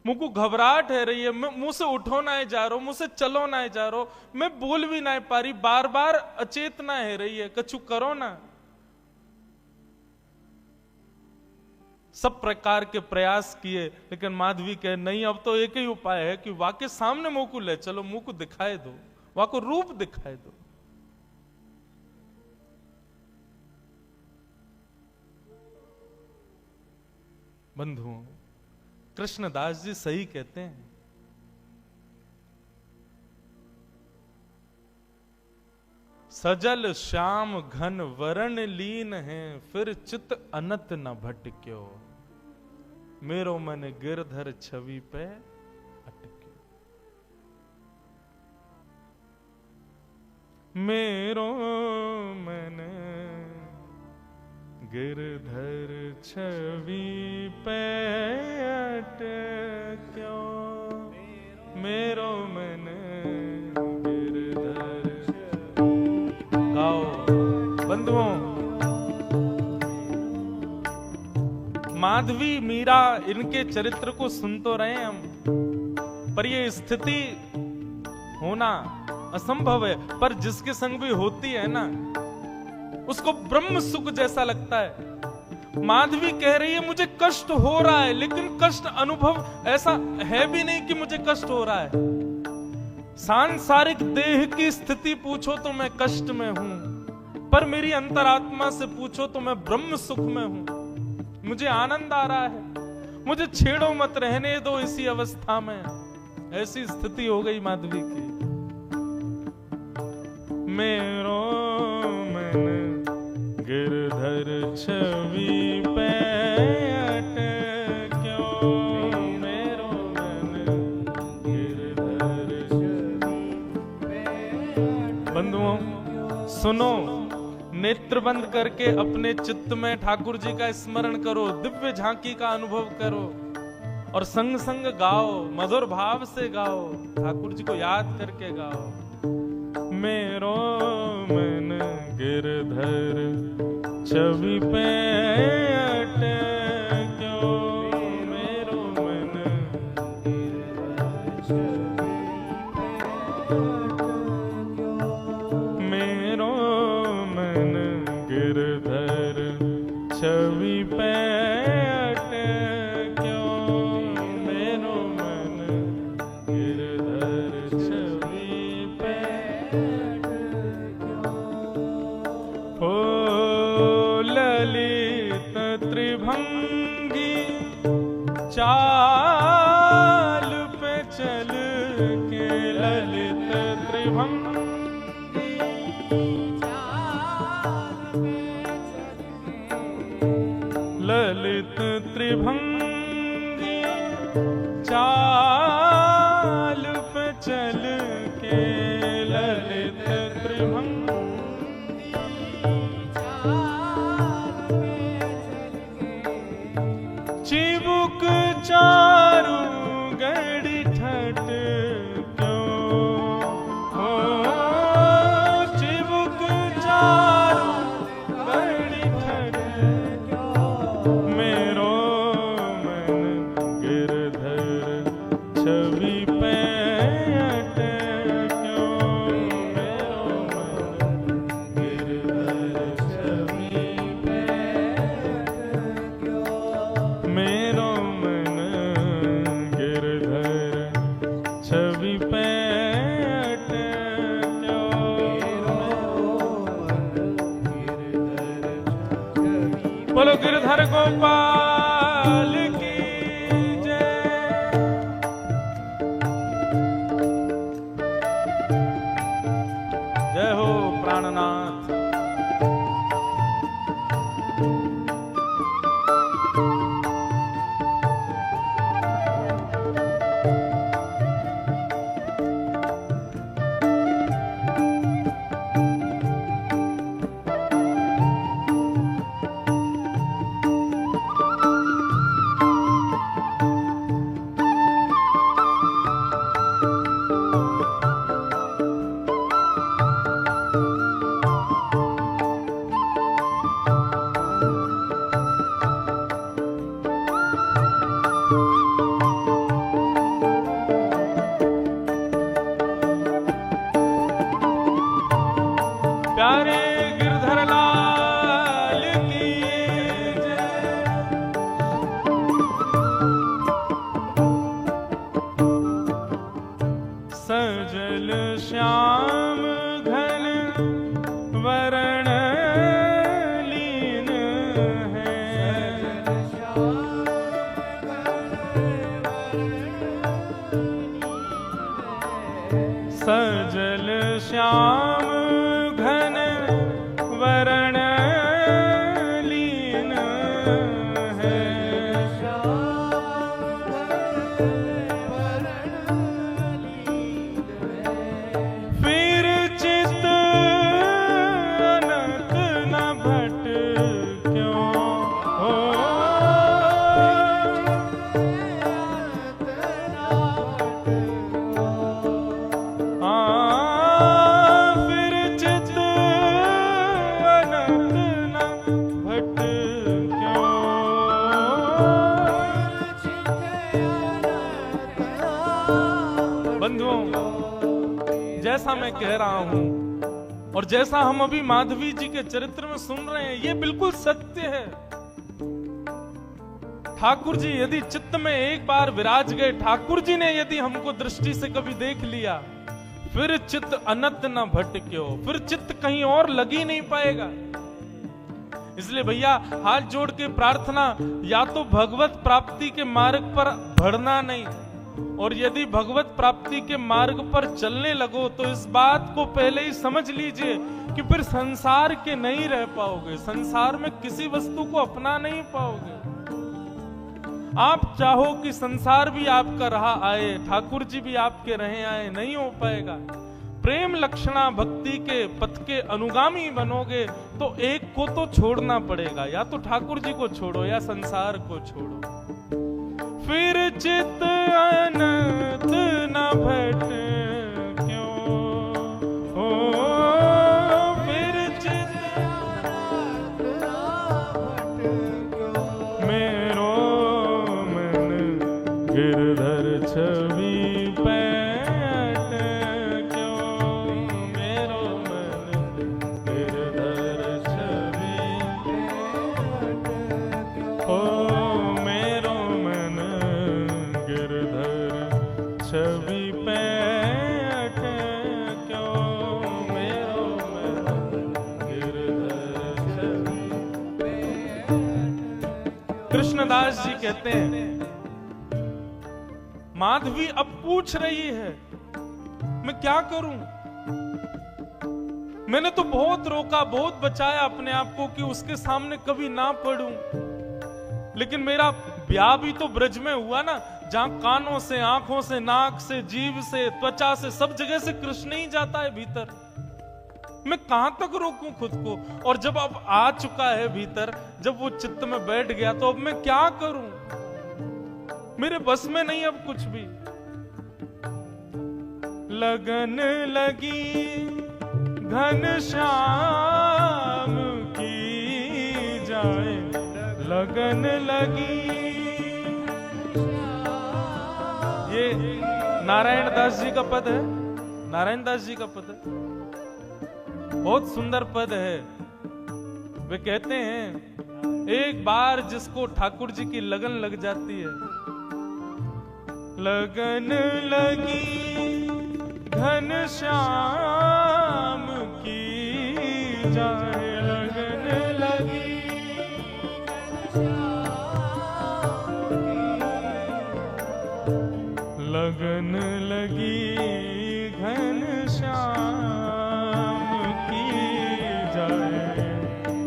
मुझको घबराहट है रही है, मैं मुंह से उठो ना जा रहा, मुंह से चलो ना जा रहा, मैं बोल भी ना पा रही, बार बार अचेतना है रही है, कछु करो ना। सब प्रकार के प्रयास किए, लेकिन माधवी कहे नहीं, अब तो एक ही उपाय है कि वाके सामने मुंह को ले चलो, मुंह को दिखाए दो, वहां को रूप दिखाए दो। बंधुओं, कृष्णदास जी सही कहते हैं, सजल श्याम घन वरण लीन है, फिर चित अनत न भटक्यो, मेरो मन गिरधर छवि पे अटक्यो। मेरो मन गिरधर छवि पे अटक्यो, मेरो मन गिरधर। गाओ बंधुओं, माधवी मीरा इनके चरित्र को सुन तो रहे हैं हम, पर ये स्थिति होना असंभव है, पर जिसके संग भी होती है ना, उसको ब्रह्म सुख जैसा लगता है। माधवी कह रही है मुझे कष्ट हो रहा है, लेकिन कष्ट अनुभव ऐसा है भी नहीं कि मुझे कष्ट हो रहा है। सांसारिक देह की स्थिति पूछो तो मैं कष्ट में हूं, पर मेरी अंतरात्मा से पूछो तो मैं ब्रह्म सुख में हूं, मुझे आनंद आ रहा है, मुझे छेड़ो मत, रहने दो इसी अवस्था में। ऐसी स्थिति हो गई माधवी की। मेरो गिरधर छवि पे अटक्यो, मेरो मन गिरधर छवि पे। बंधुओं सुनो, नेत्र बंद करके अपने चित्त में ठाकुर जी का स्मरण करो, दिव्य झांकी का अनुभव करो, और संग संग गाओ, मधुर भाव से गाओ, ठाकुर जी को याद करके गाओ। मेरो मन गिरधर छवि पे अटक्यो, मेरो मन गिरधर छवि पे अटक्यो, मेरो मन गिरधर छवि पे अटक्यो, मेरो मन गिरधर छवि पे अटक्यो। हो ललित त्रिभंगी चाल पे चल के, ललित त्रिभंगी चाल पे चल के, ललित त्रिभंगी चाल पे चल के, ललित त्रिभंगी चिबुक चारू गड़ी ठट क्यों, हो चिबुक चारू गड़ी ठट क्यों, मेरो मन गिरधर छवि पे अटक्यो, मेरो मन गिरधर छवि पे अटक्यो, मेरो मन गिरधर छवि पे अटक्यो, बोलो गिरधर गोपाल की जय। जय हो प्राणनाथ। है। फिर चित अनंत न भट क्यों हो। फिर चित अनंत न भट क्यों। बंधुओं, जैसा मैं कह रहा हूं और जैसा हम अभी माधवी जी के चरित्र में सुन रहे हैं, ये बिल्कुल सत्य है। ठाकुर जी यदि चित्त में एक बार विराज गए, ठाकुर जी ने यदि हमको दृष्टि से कभी देख लिया, फिर चित्त अनंत न भटक्यो, फिर चित्त कहीं और लग ही नहीं पाएगा। इसलिए भैया हाथ जोड़ के प्रार्थना, या तो भगवत प्राप्ति के मार्ग पर बढ़ना नहीं, और यदि भगवत प्राप्ति के मार्ग पर चलने लगो तो इस बात को पहले ही समझ लीजिए कि फिर संसार के नहीं रह पाओगे, संसार में किसी वस्तु को अपना नहीं पाओगे। आप चाहो कि संसार भी आपका रहा आए, ठाकुर जी भी आपके रहे आए, नहीं हो पाएगा। प्रेम लक्षणा भक्ति के पथ के अनुगामी बनोगे तो एक को तो छोड़ना पड़ेगा, या तो ठाकुर जी को छोड़ो या संसार को छोड़ो। फिर चित्त अनंत न भट क्यों हो। फिर चित्त मेरो मन गिरधर छवि पैठ क्यों। मेरो मन गिरधर छवि ओ। छवि पैठ क्यों। मेरो मन गिरधर छवि। कृष्णदास जी कहते हैं, माधवी अब पूछ रही है मैं क्या करूं। मैंने तो बहुत रोका, बहुत बचाया अपने आप को कि उसके सामने कभी ना पड़ूं, लेकिन मेरा ब्याह भी तो ब्रज में हुआ ना, जहां कानों से, आंखों से, नाक से, जीभ से, त्वचा से, सब जगह से कृष्ण ही जाता है भीतर। मैं कहां तक रोकूं खुद को। और जब अब आ चुका है भीतर, जब वो चित्त में बैठ गया, तो अब मैं क्या करूं। मेरे बस में नहीं अब कुछ भी। लगन लगी घनश्याम की जाए, लगन लगी। ये नारायण दास जी का पद है, नारायण दास जी का पद है, बहुत सुंदर पद है। वे कहते हैं, एक बार जिसको ठाकुर जी की लगन लग जाती है, लगन लगी घनश्याम की जाए, लगन लगी लगन लगी घनश्याम की जाए,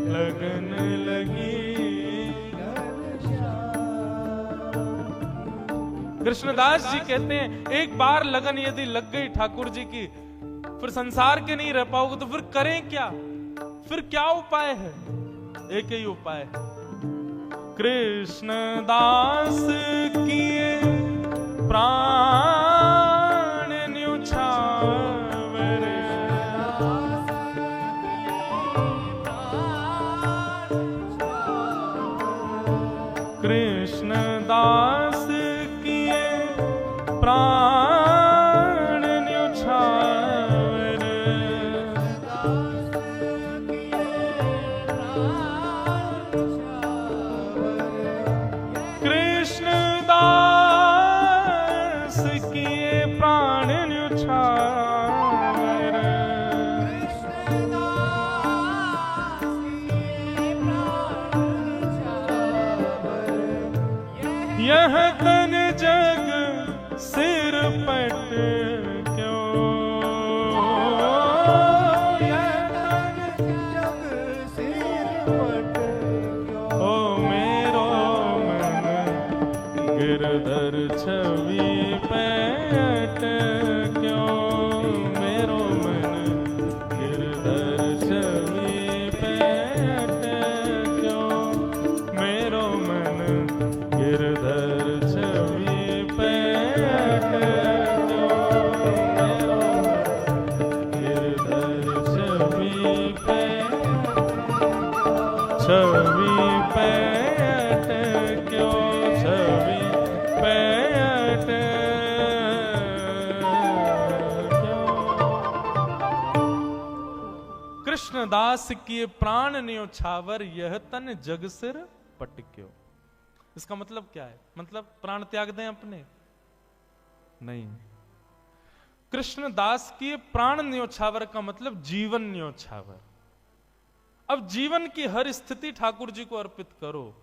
लगन लगी घनश्याम। कृष्णदास जी कहते हैं, एक बार लगन यदि लग गई ठाकुर जी की, फिर संसार के नहीं रह पाओगे, तो फिर करें क्या। फिर क्या उपाय है। एक ही उपाय है, कृष्णदास किए प्राण न्युछावरे, कृष्णदास किए प्राण न्युछावरे, कृष्णदास किए प्राण न्युछावरे, यह तन जग सिर पट क्यों, यह तन जग सिर पट क्यों। ओ गिरधर छवि पे अटक्यो, मेरो मन गिरधर छवि पे अटक्यो, मेरो मन गिरधर छवि पे अटक्यो, मेरो मन गिरधर छवि पे अटक्यो, छवि पे अटक्यो। कृष्णदास किए प्राण न्योछावर, यह तन जग सिर पटक्यो। इसका मतलब क्या है? मतलब प्राण त्याग दें अपने? नहीं। कृष्णदास किए प्राण न्योछावर का मतलब जीवन न्योछावर। अब जीवन की हर स्थिति ठाकुर जी को अर्पित करो।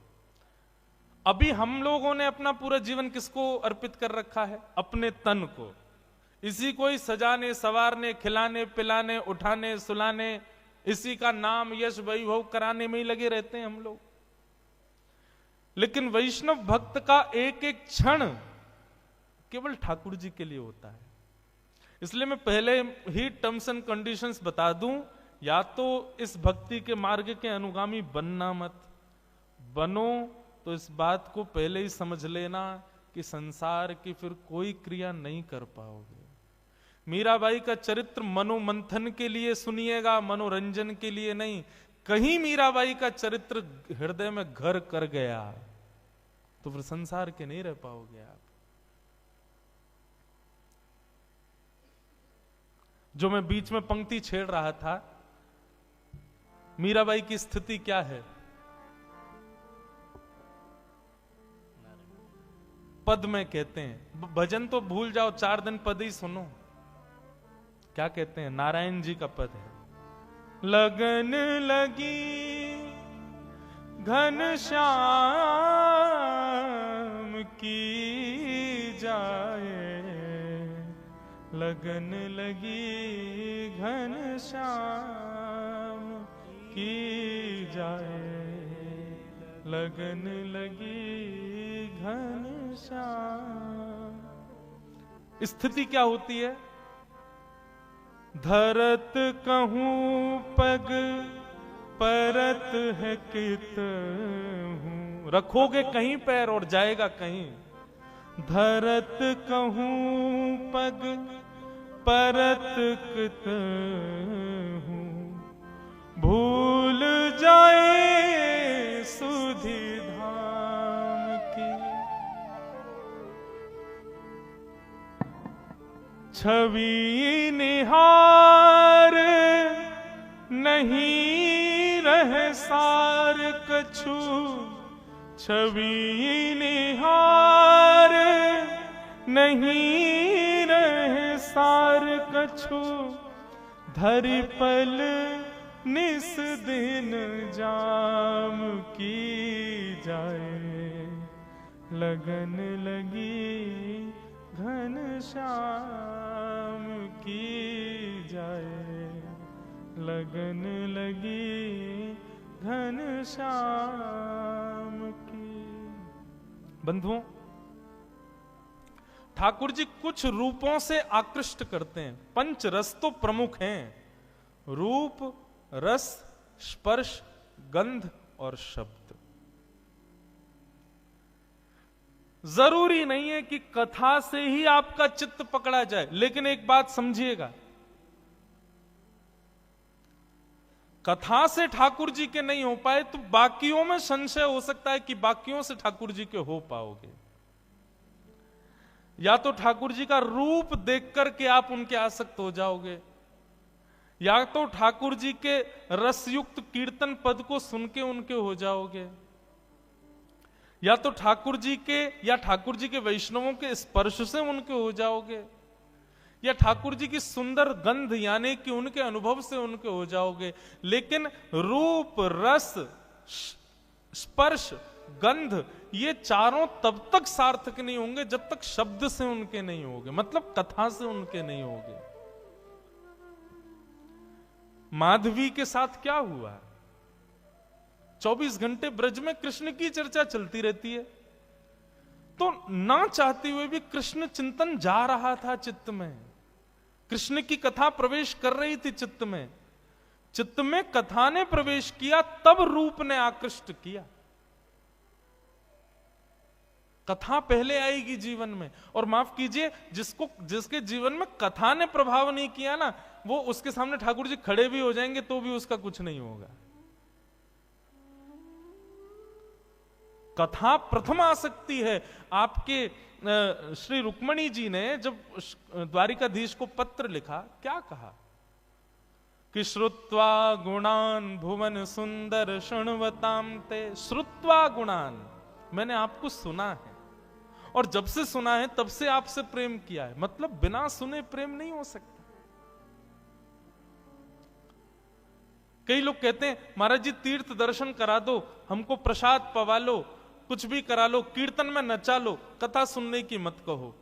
अभी हम लोगों ने अपना पूरा जीवन किसको अर्पित कर रखा है? अपने तन को। इसी को ही सजाने संवारने खिलाने पिलाने उठाने सुलाने, इसी का नाम यश वैभव कराने में ही लगे रहते हैं हम लोग। लेकिन वैष्णव भक्त का एक एक क्षण केवल ठाकुर जी के लिए होता है। इसलिए मैं पहले ही टर्म्स एंड कंडीशंस बता दूं, या तो इस भक्ति के मार्ग के अनुगामी बनना मत, बनो तो इस बात को पहले ही समझ लेना कि संसार की फिर कोई क्रिया नहीं कर पाओगे। मीराबाई का चरित्र मनोमंथन के लिए सुनिएगा, मनोरंजन के लिए नहीं। कहीं मीराबाई का चरित्र हृदय में घर कर गया तो फिर संसार के नहीं रह पाओगे आप। जो मैं बीच में पंक्ति छेड़ रहा था, मीराबाई की स्थिति क्या है? पद में कहते हैं, भजन तो भूल जाओ, 4 दिन पद ही सुनो। क्या कहते हैं? नारायण जी का पद है, लगन लगी घनश्याम की जाए, लगन लगी घनश्याम की जाए, लगन लगी घनश्याम। स्थिति क्या होती है? धरत कहूं पग परत है कित हूं, रखोगे कहीं पैर और जाएगा कहीं। धरत कहूं पग परत कित हूं, भूल जाए सुधि धाम की। छवि निहार नहीं रह सार कछु, छवि निहार नहीं रह सार कछु, धरि पल निस दिन जाम की जाए, लगन लगी घनश्याम की जाए, लगन लगी घनश्याम की। बंधुओं, ठाकुर जी कुछ रूपों से आकृष्ट करते हैं। पंच रस तो प्रमुख हैं, रूप रस स्पर्श गंध और शब्द। जरूरी नहीं है कि कथा से ही आपका चित्त पकड़ा जाए, लेकिन एक बात समझिएगा, कथा से ठाकुर जी के नहीं हो पाए तो बाकियों में संशय हो सकता है कि बाकियों से ठाकुर जी के हो पाओगे। या तो ठाकुर जी का रूप देख करके आप उनके आसक्त हो जाओगे, या तो ठाकुर जी के रसयुक्त कीर्तन पद को सुन के उनके हो जाओगे, या तो ठाकुर जी के या ठाकुर जी के वैष्णवों के स्पर्श से उनके हो जाओगे, या ठाकुर जी की सुंदर गंध यानी कि उनके अनुभव से उनके हो जाओगे। लेकिन रूप रस स्पर्श गंध ये चारों तब तक सार्थक नहीं होंगे जब तक शब्द से उनके नहीं होंगे, मतलब कथा से उनके नहीं होंगे। माधवी के साथ क्या हुआ? 24 घंटे ब्रज में कृष्ण की चर्चा चलती रहती है, तो ना चाहते हुए भी कृष्ण चिंतन जा रहा था चित्त में, कृष्ण की कथा प्रवेश कर रही थी चित्त में, चित्त में कथा ने प्रवेश किया, तब रूप ने आकृष्ट किया। कथा पहले आएगी जीवन में। और माफ कीजिए, जिसके जीवन में कथा ने प्रभाव नहीं किया ना, वो उसके सामने ठाकुर जी खड़े भी हो जाएंगे तो भी उसका कुछ नहीं होगा। कथा प्रथम आसक्ति है। आपके श्री रुक्मणी जी ने जब द्वारिकाधीश को पत्र लिखा, क्या कहा कि श्रुत्वा गुणान भुवन सुंदर शृण्वताम ते। श्रुत्वा गुणान, मैंने आपको सुना है, और जब से सुना है तब से आपसे प्रेम किया है। मतलब बिना सुने प्रेम नहीं हो सकता। कई लोग कहते हैं महाराज जी तीर्थ दर्शन करा दो, हमको प्रसाद पवा लो, कुछ भी करा लो, कीर्तन में नचा लो, कथा सुनने की मत कहो।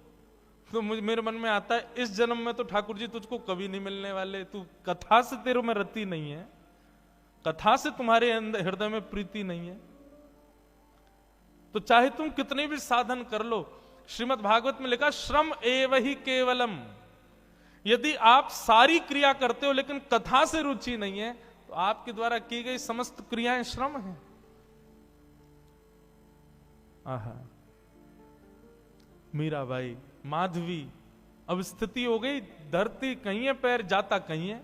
तो मेरे मन में आता है, इस जन्म में तो ठाकुर जी तुझको कभी नहीं मिलने वाले। तू कथा से तेरे में रति नहीं है, कथा से तुम्हारे अंदर हृदय में प्रीति नहीं है, तो चाहे तुम कितने भी साधन कर लो। श्रीमद् भागवत में लिखा, श्रम एव ही केवलम। यदि आप सारी क्रिया करते हो लेकिन कथा से रुचि नहीं है, तो आपके द्वारा की गई समस्त क्रियाएं श्रम हैं। आहा, मीराबाई, माधवी, अब स्थिति हो गई, धरती कहीं है, पैर जाता कहीं है,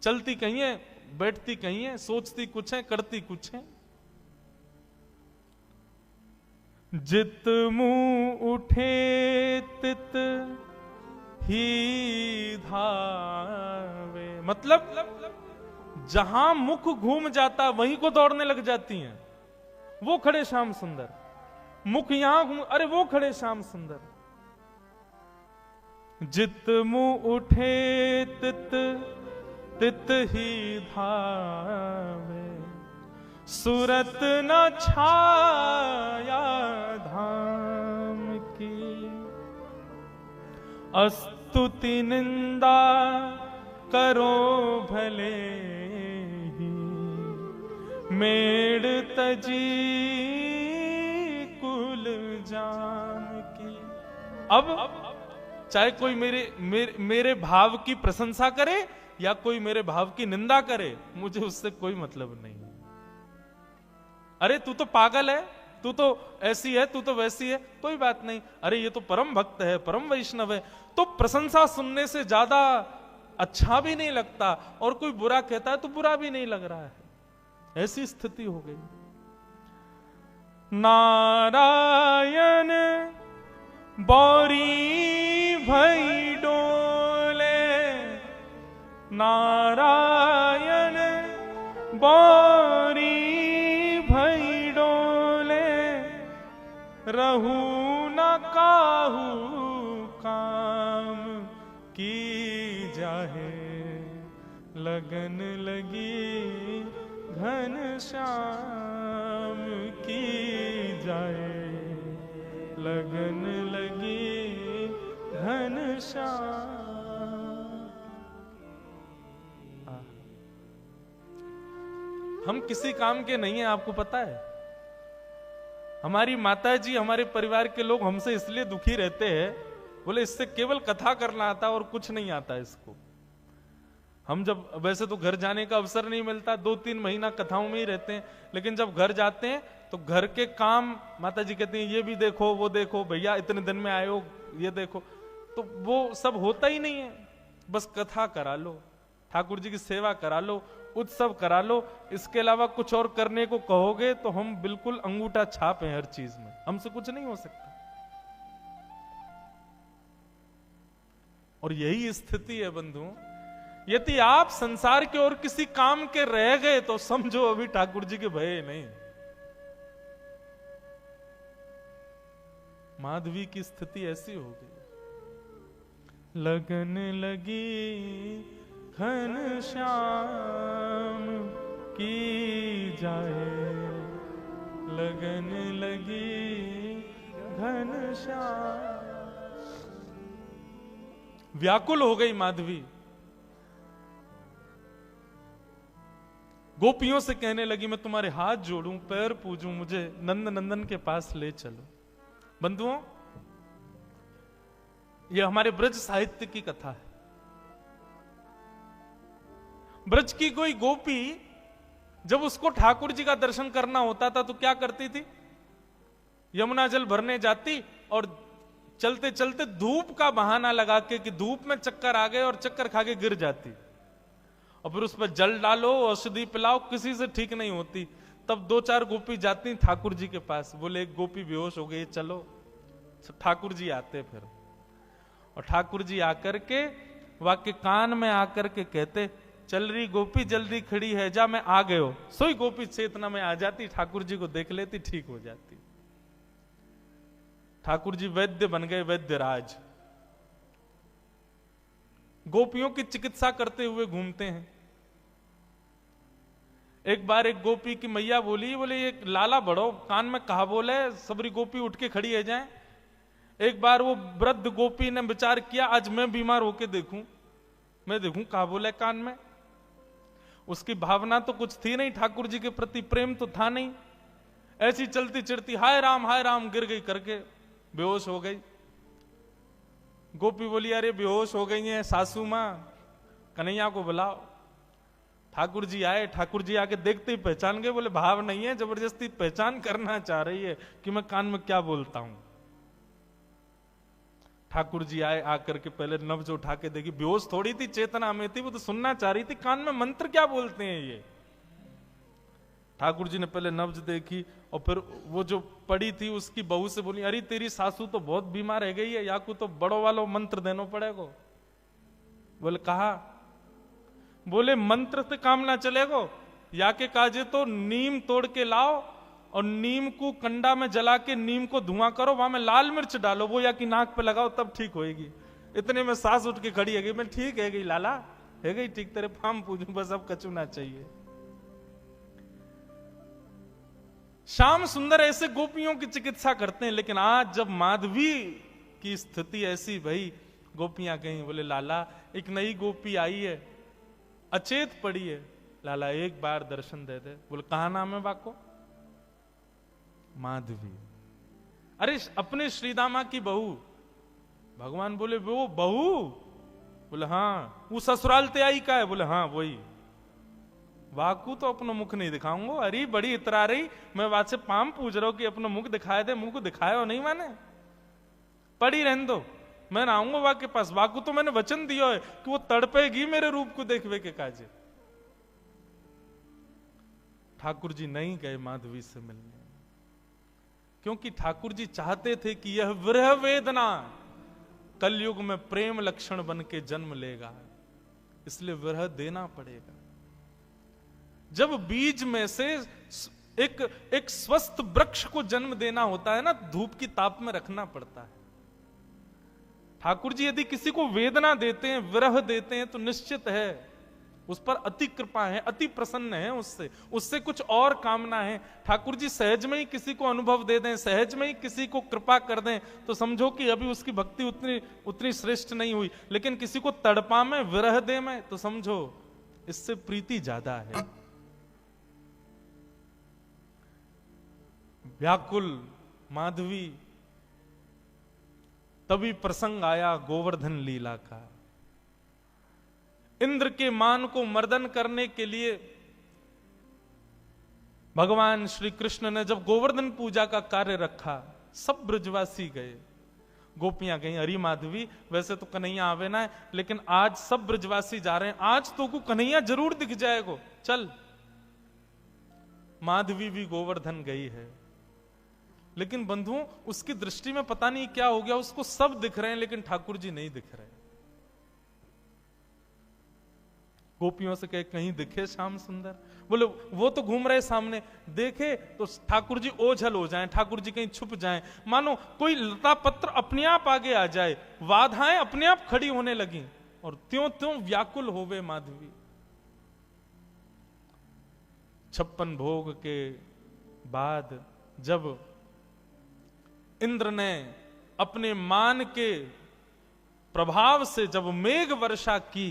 चलती कहीं है, बैठती कहीं है, सोचती कुछ है, करती कुछ है। जित मुंह उठे तित ही धावे। मतलब जहां मुख घूम जाता वहीं को दौड़ने लग जाती हैं। वो खड़े श्याम सुंदर, मुख यहां घूम, अरे वो खड़े श्याम सुंदर। जित मुंह उठे तित तित ही धावे, सूरत न छाया धाम की। अस्तुति निंदा करो भले ही, मेड़ तजी कुल जाम की। अब चाहे कोई मेरे भाव की प्रशंसा करे या कोई मेरे भाव की निंदा करे, मुझे उससे कोई मतलब नहीं है। अरे तू तो पागल है, तू तो ऐसी है, तू तो वैसी है, कोई बात नहीं। अरे ये तो परम भक्त है, परम वैष्णव है, तो प्रशंसा सुनने से ज्यादा अच्छा भी नहीं लगता, और कोई बुरा कहता है तो बुरा भी नहीं लग रहा है। ऐसी स्थिति हो गई। नारायण बौरी भई डोले, नारायण बौरी भई डोले, रहू न काहू काम की जाहे, लगन लगी घन श्याम की जाए, लगन लगी घन श्याम। हम किसी काम के नहीं है, आपको पता है। हमारी माता जी, हमारे परिवार के लोग हमसे इसलिए दुखी रहते हैं, बोले इससे केवल कथा करना आता और कुछ नहीं आता इसको। हम जब, वैसे तो घर जाने का अवसर नहीं मिलता, 2-3 महीना कथाओं में ही रहते हैं, लेकिन जब घर जाते हैं तो घर के काम माता जी कहती हैं ये भी देखो वो देखो, भैया इतने दिन में आए हो ये देखो, तो वो सब होता ही नहीं है। बस कथा करा लो, ठाकुर जी की सेवा करा लो, उत्सव करा लो, इसके अलावा कुछ और करने को कहोगे तो हम बिल्कुल अंगूठा छाप हैं हर चीज में, हमसे कुछ नहीं हो सकता। और यही स्थिति है बंधुओं। यदि आप संसार के और किसी काम के रह गए तो समझो अभी ठाकुर जी के भय नहीं। माधवी की स्थिति ऐसी हो गई। लगन लगी घन श्याम की जाए, लगन लगी घन श्याम। व्याकुल हो गई माधवी, गोपियों से कहने लगी मैं तुम्हारे हाथ जोड़ूं, पैर पूजूं, मुझे नंद नंदन के पास ले चलो। बंधुओं, यह हमारे ब्रज साहित्य की कथा है। ब्रज की कोई गोपी जब उसको ठाकुर जी का दर्शन करना होता था तो क्या करती थी? यमुना जल भरने जाती और चलते चलते धूप का बहाना लगा के कि धूप में चक्कर आ गए और चक्कर खा के गिर जाती, और फिर उस पर जल डालो, औषधि पिलाओ, किसी से ठीक नहीं होती। तब 2-4 गोपी जाती ठाकुर जी के पास, बोले एक गोपी बेहोश हो गई, चलो। ठाकुर जी आते फिर, और ठाकुर जी आकर के वाक्य कान में आकर के कहते, चल रही गोपी जल्दी खड़ी है, जा मैं आ गए हो। सोई गोपी चेतना में आ जाती, ठाकुर जी को देख लेती, ठीक हो जाती। ठाकुर जी वैद्य बन गए, वैद्य राज। गोपियों की चिकित्सा करते हुए घूमते हैं। एक बार एक गोपी की मैया बोली, बोले ये लाला बड़ो कान में कहा बोले, सबरी गोपी उठ के खड़ी है जाए। एक बार वो वृद्ध गोपी ने विचार किया, आज मैं बीमार होके देखूं, मैं देखूं कहा बोले कान में। उसकी भावना तो कुछ थी नहीं, ठाकुर जी के प्रति प्रेम तो था नहीं। ऐसी चलती चिड़ती हाय राम गिर गई करके बेहोश हो गई। गोपी बोली, अरे बेहोश हो गई है सासू मां, कन्हैया को बुलाओ। ठाकुर जी आए, ठाकुर जी आके देखते ही पहचान गए, बोले भाव नहीं है, जबरदस्ती पहचान करना चाह रही है कि मैं कान में क्या बोलता हूं। ठाकुर जी आए, आकर के पहले नब्ज उठा के देखी, बेहोश थोड़ी थी, चेतना में थी, वो तो सुनना चाह रही थी, कान में मंत्र क्या बोलते हैं ये। ठाकुर जी ने पहले नब्ज देखी, और फिर वो जो पड़ी थी उसकी बहू से बोली, अरे तेरी सासू तो बहुत बीमार रह गई है, याकू तो बड़ो वालो मंत्र देना पड़ेगा। बोले कहा, बोले मंत्र से काम ना चलेगो, या के काजे तो नीम तोड़ के लाओ और नीम को कंडा में जला के नीम को धुआं करो, वहां में लाल मिर्च डालो, वो या की नाक पे लगाओ, तब ठीक होएगी। इतने में सास उठ के खड़ी है गई, मैं ठीक है गई लाला, है गई ठीक, तेरे फार्म पूजू, बस अब कचू ना चाहिए। श्याम सुंदर ऐसे गोपियों की चिकित्सा करते हैं, लेकिन आज जब माधवी की स्थिति ऐसी भई, गोपियां कहीं, बोले लाला एक नई गोपी आई है, अचेत पड़ी है, लाला एक बार दर्शन दे दे। बोले कहा नाम है बाको? माधवी। अरे अपने श्रीदामा की बहू। भगवान बोले वो बहू? बोले हाँ। वो ससुराल ते आई का है? बोले हाँ वही। वाकू तो अपना मुख नहीं दिखाऊंगा। अरे बड़ी इतरा रही, मैं बात से पाम पूछ रहा हूं कि अपना मुख दिखाए दे, मुंह को दिखाया नहीं माने, पड़ी रहने दो, मैं ना आऊंगा वाक के पास। वाकू तो मैंने वचन दिया है कि वो तड़पेगी मेरे रूप को देखवे के काजे। ठाकुर जी नहीं गए माधवी से मिलने, क्योंकि ठाकुर जी चाहते थे कि यह विरह वेदना कलयुग में प्रेम लक्षण बन के जन्म लेगा, इसलिए विरह देना पड़ेगा। जब बीज में से एक स्वस्थ वृक्ष को जन्म देना होता है ना, धूप की ताप में रखना पड़ता है। ठाकुर जी यदि किसी को वेदना देते हैं, विरह देते हैं, तो निश्चित है उस पर अति कृपा है, अति प्रसन्न है, उससे कुछ और कामना है। ठाकुर जी सहज में ही किसी को अनुभव दे दें, सहज में ही किसी को कृपा कर दें, तो समझो कि अभी उसकी भक्ति उतनी श्रेष्ठ नहीं हुई। लेकिन किसी को तड़पा में, विरह दे में, तो समझो इससे प्रीति ज्यादा है। व्याकुल माधवी, तभी प्रसंग आया गोवर्धन लीला का। इंद्र के मान को मर्दन करने के लिए भगवान श्री कृष्ण ने जब गोवर्धन पूजा का कार्य रखा, सब ब्रजवासी गए, गोपियां गई। अरे माधवी वैसे तो कन्हैया आवे ना है, लेकिन आज सब ब्रजवासी जा रहे हैं, आज तो को कन्हैया जरूर दिख जाएगो, चल। माधवी भी गोवर्धन गई है, लेकिन बंधुओं उसकी दृष्टि में पता नहीं क्या हो गया, उसको सब दिख रहे हैं लेकिन ठाकुर जी नहीं दिख रहे। गोपियों से कहे कहीं दिखे श्याम सुंदर? बोले वो तो घूम रहे सामने, देखे तो ठाकुर जी ओझल हो जाएं, ठाकुर जी कहीं छुप जाएं, मानो कोई लता पत्र अपने आप आगे आ जाए, बाधाएं अपने आप खड़ी होने लगी, और त्यों त्यों व्याकुल हो गए माधवी। 56 भोग के बाद जब इंद्र ने अपने मान के प्रभाव से जब मेघ वर्षा की,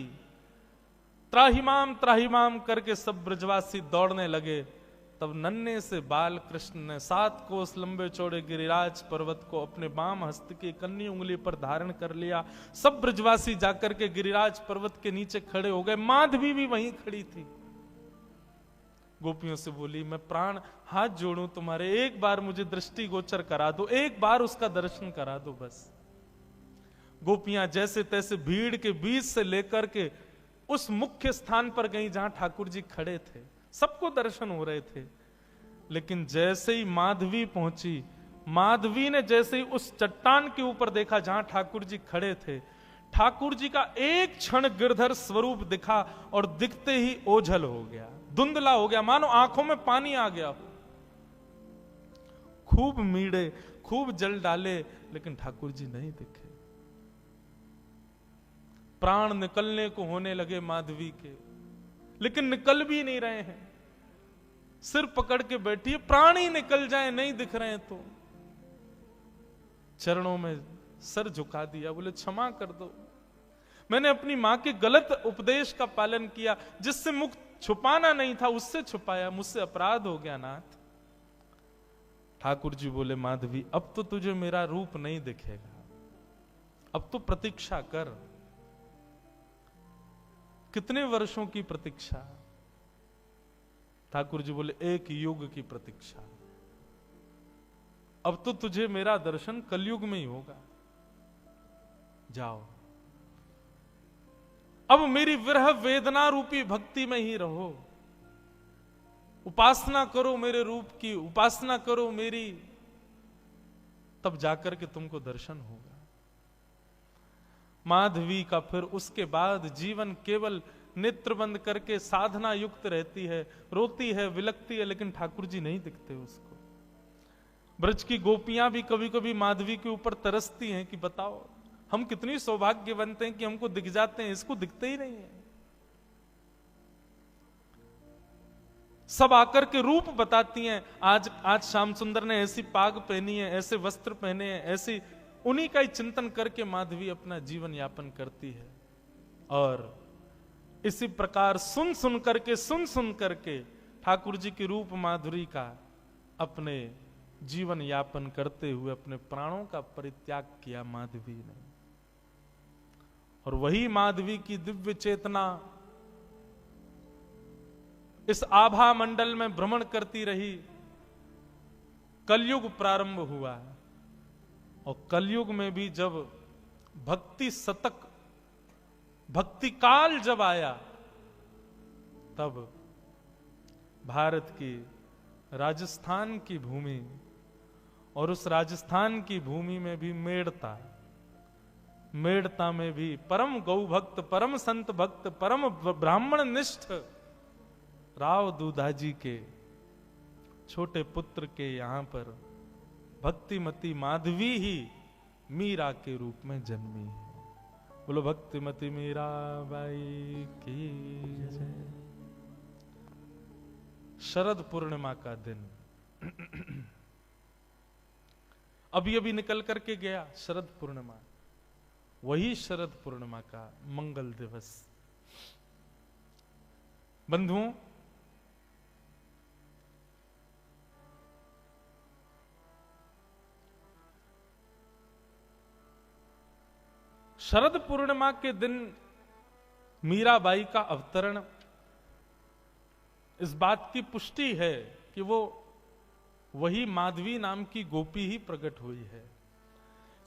त्राहिमाम त्राहिमाम करके सब ब्रजवासी दौड़ने लगे, तब नन्हे से बाल कृष्ण ने 7 कोस लंबे चौड़े गिरिराज पर्वत को अपने बाम हस्त की कन्नी उंगली पर धारण कर लिया। सब ब्रजवासी जाकर के गिरिराज पर्वत के नीचे खड़े हो गए। माधवी भी वहीं खड़ी थी। गोपियों से बोली, मैं प्राण हाथ जोड़ूं तुम्हारे, एक बार मुझे दृष्टि गोचर करा दो, एक बार उसका दर्शन करा दो बस। गोपियां जैसे तैसे भीड़ के बीच से लेकर के उस मुख्य स्थान पर गई जहां ठाकुर जी खड़े थे। सबको दर्शन हो रहे थे, लेकिन जैसे ही माधवी पहुंची, माधवी ने जैसे ही उस चट्टान के ऊपर देखा जहां ठाकुर जी खड़े थे, ठाकुर जी का एक क्षण गिरधर स्वरूप दिखा और दिखते ही ओझल हो गया, धुंधला हो गया, मानो आंखों में पानी आ गया। खूब मीड़े, खूब जल डाले, लेकिन ठाकुर जी नहीं दिखे। प्राण निकलने को होने लगे माधवी के, लेकिन निकल भी नहीं रहे हैं। सिर पकड़ के बैठी है, प्राण ही निकल जाए, नहीं दिख रहे हैं तो चरणों में सर झुका दिया, बोले क्षमा कर दो, मैंने अपनी मां के गलत उपदेश का पालन किया, जिससे मुख छुपाना नहीं था उससे छुपाया, मुझसे अपराध हो गया नाथ। ठाकुर जी बोले, माधवी अब तो तुझे मेरा रूप नहीं दिखेगा, अब तो प्रतीक्षा कर। कितने वर्षों की प्रतीक्षा? ठाकुर जी बोले, 1 युग की प्रतीक्षा। अब तो तुझे मेरा दर्शन कलयुग में ही होगा, जाओ अब मेरी विरह वेदना रूपी भक्ति में ही रहो, उपासना करो मेरे रूप की, उपासना करो मेरी, तब जाकर के तुमको दर्शन होगा। माधवी का फिर उसके बाद जीवन केवल नेत्र बंद करके साधना युक्त रहती है, रोती है, विलकती है, लेकिन ठाकुर जी नहीं दिखते उसको। ब्रज की गोपियां भी कभी कभी माधवी के ऊपर तरसती हैं कि बताओ हम कितनी सौभाग्यवंत हैं कि हमको दिख जाते हैं, इसको दिखते ही नहीं है। सब आकर के रूप बताती हैं, आज श्याम सुंदर ने ऐसी पाग पहनी है, ऐसे वस्त्र पहने हैं, ऐसी, उन्हीं का ही चिंतन करके माधवी अपना जीवन यापन करती है। और इसी प्रकार सुन सुन करके ठाकुर जी के रूप माधुरी का अपने जीवन यापन करते हुए अपने प्राणों का परित्याग किया माधवी ने। और वही माधवी की दिव्य चेतना इस आभा मंडल में भ्रमण करती रही। कलयुग प्रारंभ हुआ, और कलयुग में भी जब भक्ति शतक, भक्ति काल जब आया, तब भारत की राजस्थान की भूमि, और उस राजस्थान की भूमि में भी मेड़ता में भी परम गौ भक्त, परम संत भक्त, परम ब्राह्मण निष्ठ राव दूधाजी के छोटे पुत्र के यहां पर भक्तिमती माधवी ही मीरा के रूप में जन्मी है। बोलो भक्तिमती मीरा बाई की जय। शरद पूर्णिमा का दिन अभी निकल करके गया, शरद पूर्णिमा, वही शरद पूर्णिमा का मंगल दिवस। बंधुओं, शरद पूर्णिमा के दिन मीराबाई का अवतरण इस बात की पुष्टि है कि वो वही माधवी नाम की गोपी ही प्रकट हुई है,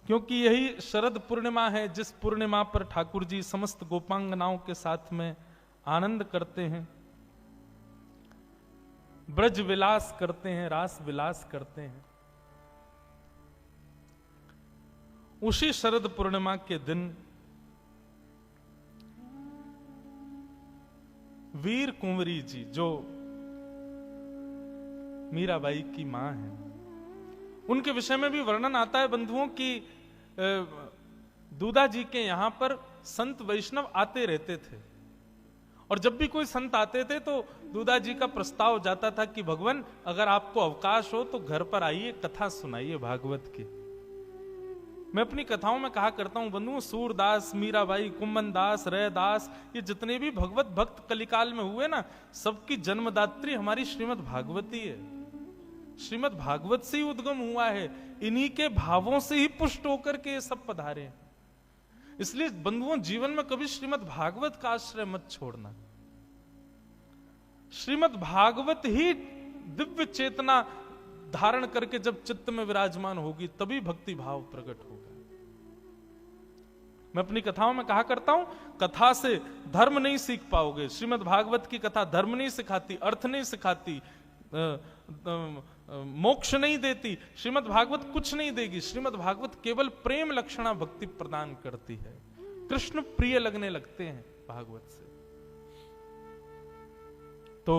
क्योंकि यही शरद पूर्णिमा है जिस पूर्णिमा पर ठाकुर जी समस्त गोपांगनाओं के साथ में आनंद करते हैं, ब्रज विलास करते हैं, रास विलास करते हैं। उसी शरद पूर्णिमा के दिन वीर कुंवरी जी, जो मीराबाई की मां है, उनके विषय में भी वर्णन आता है बंधुओं की दूधा जी के यहां पर संत वैष्णव आते रहते थे, और जब भी कोई संत आते थे तो दूधा जी का प्रस्ताव जाता था कि भगवान अगर आपको अवकाश हो तो घर पर आइए, कथा सुनाइए भागवत की। मैं अपनी कथाओं में कहा करता हूं बंधुओं, सूरदास, मीराबाई, कुंभन दास, रैदास, ये जितने भी भगवत भक्त कलिकाल में हुए ना, सबकी जन्मदात्री हमारी श्रीमद् भागवती है। श्रीमद् भागवत से ही उद्गम हुआ है, इन्हीं के भावों से ही पुष्ट होकर के ये सब पधारे हैं। इसलिए बंधुओं, जीवन में कभी श्रीमद् भागवत का आश्रय मत छोड़ना। श्रीमद् भागवत ही दिव्य चेतना धारण करके जब चित्त में विराजमान होगी, तभी भक्ति भाव प्रकट होगा। मैं अपनी कथाओं में कहा करता हूं, कथा से धर्म नहीं सीख पाओगे। श्रीमद् भागवत की कथा धर्म नहीं सिखाती, अर्थ नहीं सिखाती, मोक्ष नहीं देती। श्रीमद् भागवत कुछ नहीं देगी। श्रीमद् भागवत केवल प्रेम लक्षणा भक्ति प्रदान करती है। कृष्ण प्रिय लगने लगते हैं भागवत से। तो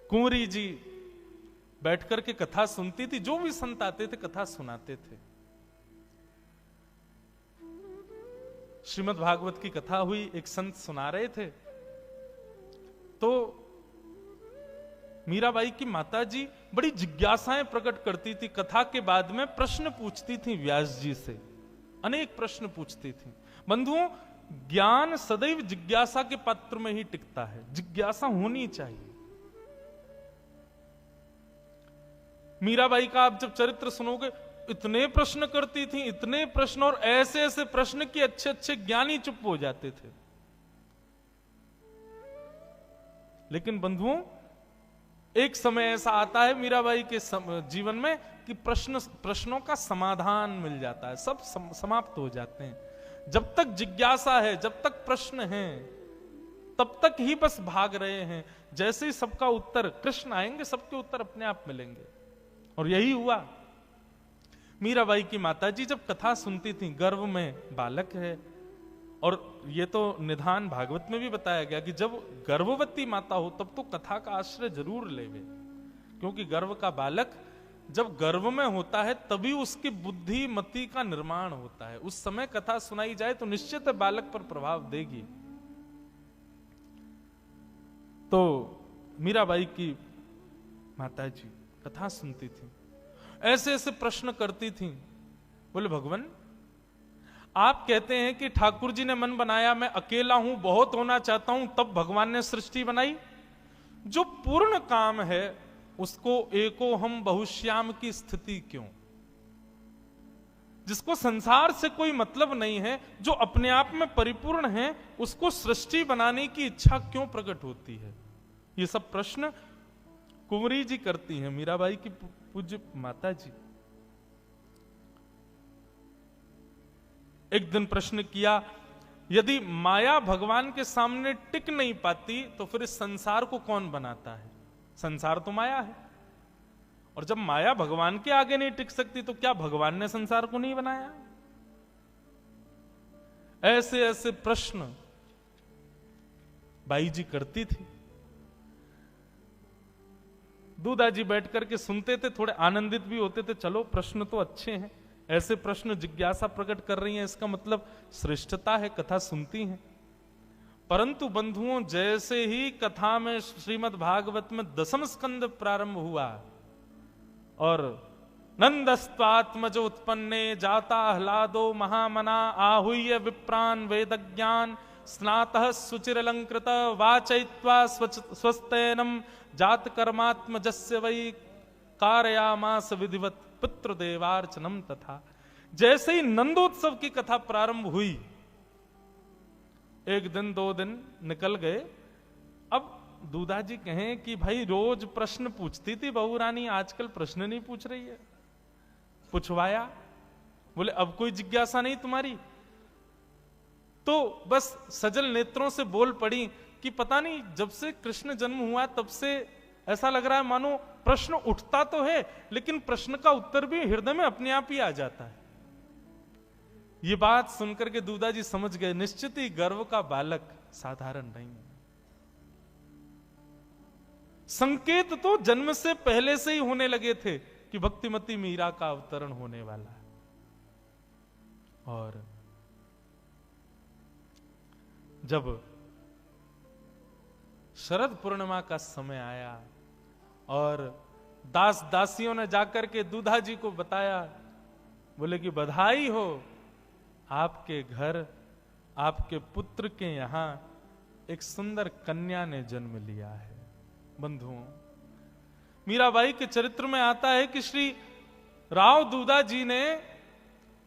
कुंवरी जी बैठ करके कथा सुनती थी। जो भी संत आते थे कथा सुनाते थे। श्रीमद् भागवत की कथा हुई, एक संत सुना रहे थे, तो मीराबाई की माताजी बड़ी जिज्ञासाएं प्रकट करती थी। कथा के बाद में प्रश्न पूछती थी व्यास जी से, अनेक प्रश्न पूछती थी। बंधुओं, ज्ञान सदैव जिज्ञासा के पात्र में ही टिकता है। जिज्ञासा होनी चाहिए। मीराबाई का आप जब चरित्र सुनोगे, इतने प्रश्न करती थी, इतने प्रश्न, और ऐसे ऐसे प्रश्न कि अच्छे अच्छे ज्ञानी चुप हो जाते थे। लेकिन बंधुओं, एक समय ऐसा आता है मीराबाई के जीवन में कि प्रश्नों का समाधान मिल जाता है, सब समाप्त हो जाते हैं। जब तक जिज्ञासा है, जब तक प्रश्न है, तब तक ही बस भाग रहे हैं। जैसे ही सबका उत्तर, कृष्ण आएंगे, सबके उत्तर अपने आप मिलेंगे। और यही हुआ। मीराबाई की माताजी जब कथा सुनती थी, गर्भ में बालक है, और ये तो निधान भागवत में भी बताया गया कि जब गर्भवती माता हो तब तो कथा का आश्रय जरूर लेवे, क्योंकि गर्भ का बालक जब गर्भ में होता है तभी उसकी बुद्धि मति का निर्माण होता है। उस समय कथा सुनाई जाए तो निश्चित बालक पर प्रभाव देगी। तो मीराबाई की माताजी कथा सुनती थी, ऐसे ऐसे प्रश्न करती थी। बोले, भगवान आप कहते हैं कि ठाकुर जी ने मन बनाया, मैं अकेला हूं, बहुत होना चाहता हूं, तब भगवान ने सृष्टि बनाई। जो पूर्ण काम है उसको एको हम बहुश्याम की स्थिति क्यों? जिसको संसार से कोई मतलब नहीं है, जो अपने आप में परिपूर्ण है, उसको सृष्टि बनाने की इच्छा क्यों प्रकट होती है? ये सब प्रश्न कुंवरी जी करती हैं, मीराबाई की पूज्य माता जी। एक दिन प्रश्न किया, यदि माया भगवान के सामने टिक नहीं पाती तो फिर इस संसार को कौन बनाता है? संसार तो माया है, और जब माया भगवान के आगे नहीं टिक सकती तो क्या भगवान ने संसार को नहीं बनाया? ऐसे ऐसे प्रश्न बाई जी करती थी। दूधा जी बैठ करके सुनते थे, थोड़े आनंदित भी होते थे। चलो प्रश्न तो अच्छे हैं, ऐसे प्रश्न जिज्ञासा प्रकट कर रही हैं, इसका मतलब श्रेष्ठता है, कथा सुनती हैं। परंतु बंधुओं, जैसे ही कथा में श्रीमद् भागवत में 10वां स्कंद प्रारंभ हुआ और नंदस्त्वात्मज उत्पन्ने जाता आह्लादो महामना आहूय विप्रान वेदज्ञान स्नातः सुचिरलंकृत वाचयित्वा स्वस्तेनम जात कर्मात्मजस्य वै कारयामास विधिवत पुत्र देवार्चनम तथा। जैसे ही नंदोत्सव की कथा प्रारंभ हुई, एक दिन 2 दिन निकल गए। अब दूधा जी कहें कि भाई रोज प्रश्न पूछती थी बहू रानी, आजकल प्रश्न नहीं पूछ रही है। पूछवाया, बोले अब कोई जिज्ञासा नहीं तुम्हारी? तो बस सजल नेत्रों से बोल पड़ी कि पता नहीं, जब से कृष्ण जन्म हुआ तब से ऐसा लग रहा है मानो प्रश्न उठता तो है, लेकिन प्रश्न का उत्तर भी हृदय में अपने आप ही आ जाता है। ये बात सुनकर के दूधा जी समझ गए, निश्चित ही गर्भ का बालक साधारण नहीं है। संकेत तो जन्म से पहले से ही होने लगे थे कि भक्तिमती मीरा का अवतरण होने वाला है। और जब शरद पूर्णिमा का समय आया और दास दासियों ने जाकर के दूधा जी को बताया, बोले कि बधाई हो, आपके घर आपके पुत्र के यहां एक सुंदर कन्या ने जन्म लिया है। बंधुओं, मीराबाई के चरित्र में आता है कि श्री राव दूधा जी ने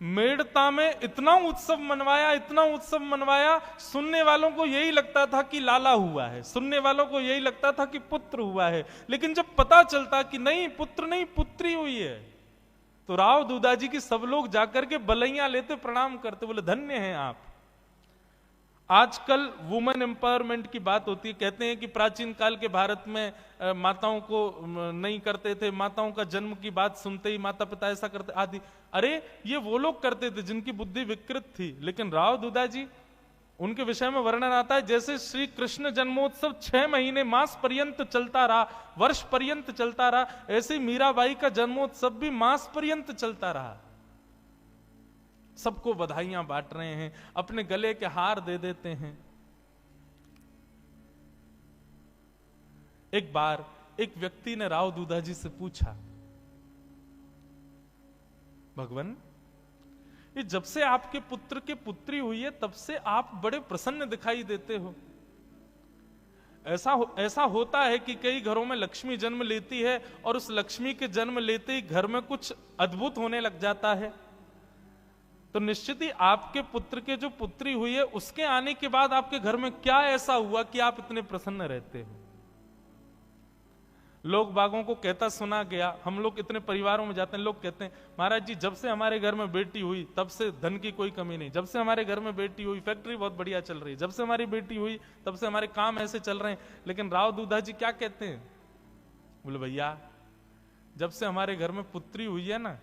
मेड़ता में इतना उत्सव मनवाया, इतना उत्सव मनवाया, सुनने वालों को यही लगता था कि लाला हुआ है, सुनने वालों को यही लगता था कि पुत्र हुआ है। लेकिन जब पता चलता कि नहीं पुत्र नहीं पुत्री हुई है, तो राव दूधा जी की सब लोग जाकर के बलैया लेते, प्रणाम करते, बोले धन्य हैं आप। आजकल वुमेन एम्पावरमेंट की बात होती है, कहते हैं कि प्राचीन काल के भारत में माताओं को नहीं करते थे, माताओं का जन्म की बात सुनते ही माता पिता ऐसा करते आदि। अरे ये वो लोग करते थे जिनकी बुद्धि विकृत थी। लेकिन राव दूधा जी, उनके विषय में वर्णन आता है, जैसे श्री कृष्ण जन्मोत्सव 6 महीने मास पर्यंत चलता रहा, वर्ष पर्यंत चलता रहा, ऐसे ही मीराबाई का जन्मोत्सव भी मास पर्यंत चलता रहा। सबको बधाइयां बांट रहे हैं, अपने गले के हार दे देते हैं। एक बार एक व्यक्ति ने राव दूधा जी से पूछा, भगवान, ये जब से आपके पुत्र के पुत्री हुई है तब से आप बड़े प्रसन्न दिखाई देते हो। ऐसा होता है कि कई घरों में लक्ष्मी जन्म लेती है और उस लक्ष्मी के जन्म लेते ही घर में कुछ अद्भुत होने लग जाता है। तो निश्चित ही आपके पुत्र के जो पुत्री हुई है उसके आने के बाद आपके घर में क्या ऐसा हुआ कि आप इतने प्रसन्न रहते हो। लोग बागों को कहता सुना गया, हम लोग इतने परिवारों में जाते हैं, लोग कहते हैं महाराज जी जब से हमारे घर में बेटी हुई तब से धन की कोई कमी नहीं, जब से हमारे घर में बेटी हुई फैक्ट्री बहुत बढ़िया चल रही है, जब से हमारी बेटी हुई तब से हमारे काम ऐसे चल रहे हैं। लेकिन राव दूधा जी क्या कहते हैं, बोले भैया जब से हमारे घर में पुत्री हुई है ना,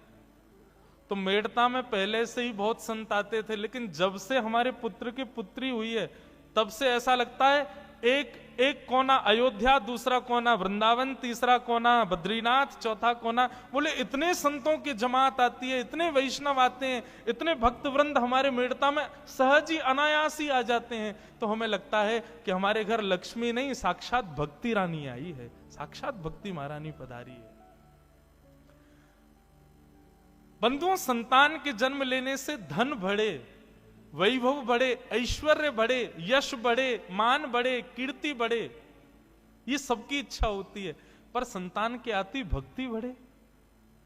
तो मेड़ता में पहले से ही बहुत संत आते थे, लेकिन जब से हमारे पुत्र की पुत्री हुई है तब से ऐसा लगता है एक कोना अयोध्या, दूसरा कोना वृंदावन, तीसरा कोना बद्रीनाथ, चौथा कोना, बोले इतने संतों की जमात आती है, इतने वैष्णव आते हैं, इतने भक्त वृंद हमारे मेड़ता में सहज ही अनायास ही आ जाते हैं। तो हमें लगता है कि हमारे घर लक्ष्मी नहीं साक्षात भक्ति रानी आई है, साक्षात भक्ति महारानी पधारी है। बंधुओं, संतान के जन्म लेने से धन बढ़े, वैभव बढ़े, ऐश्वर्य बढ़े, यश बढ़े, मान बढ़े, कीर्ति बढ़े, ये सबकी इच्छा होती है। पर संतान के आती भक्ति बढ़े,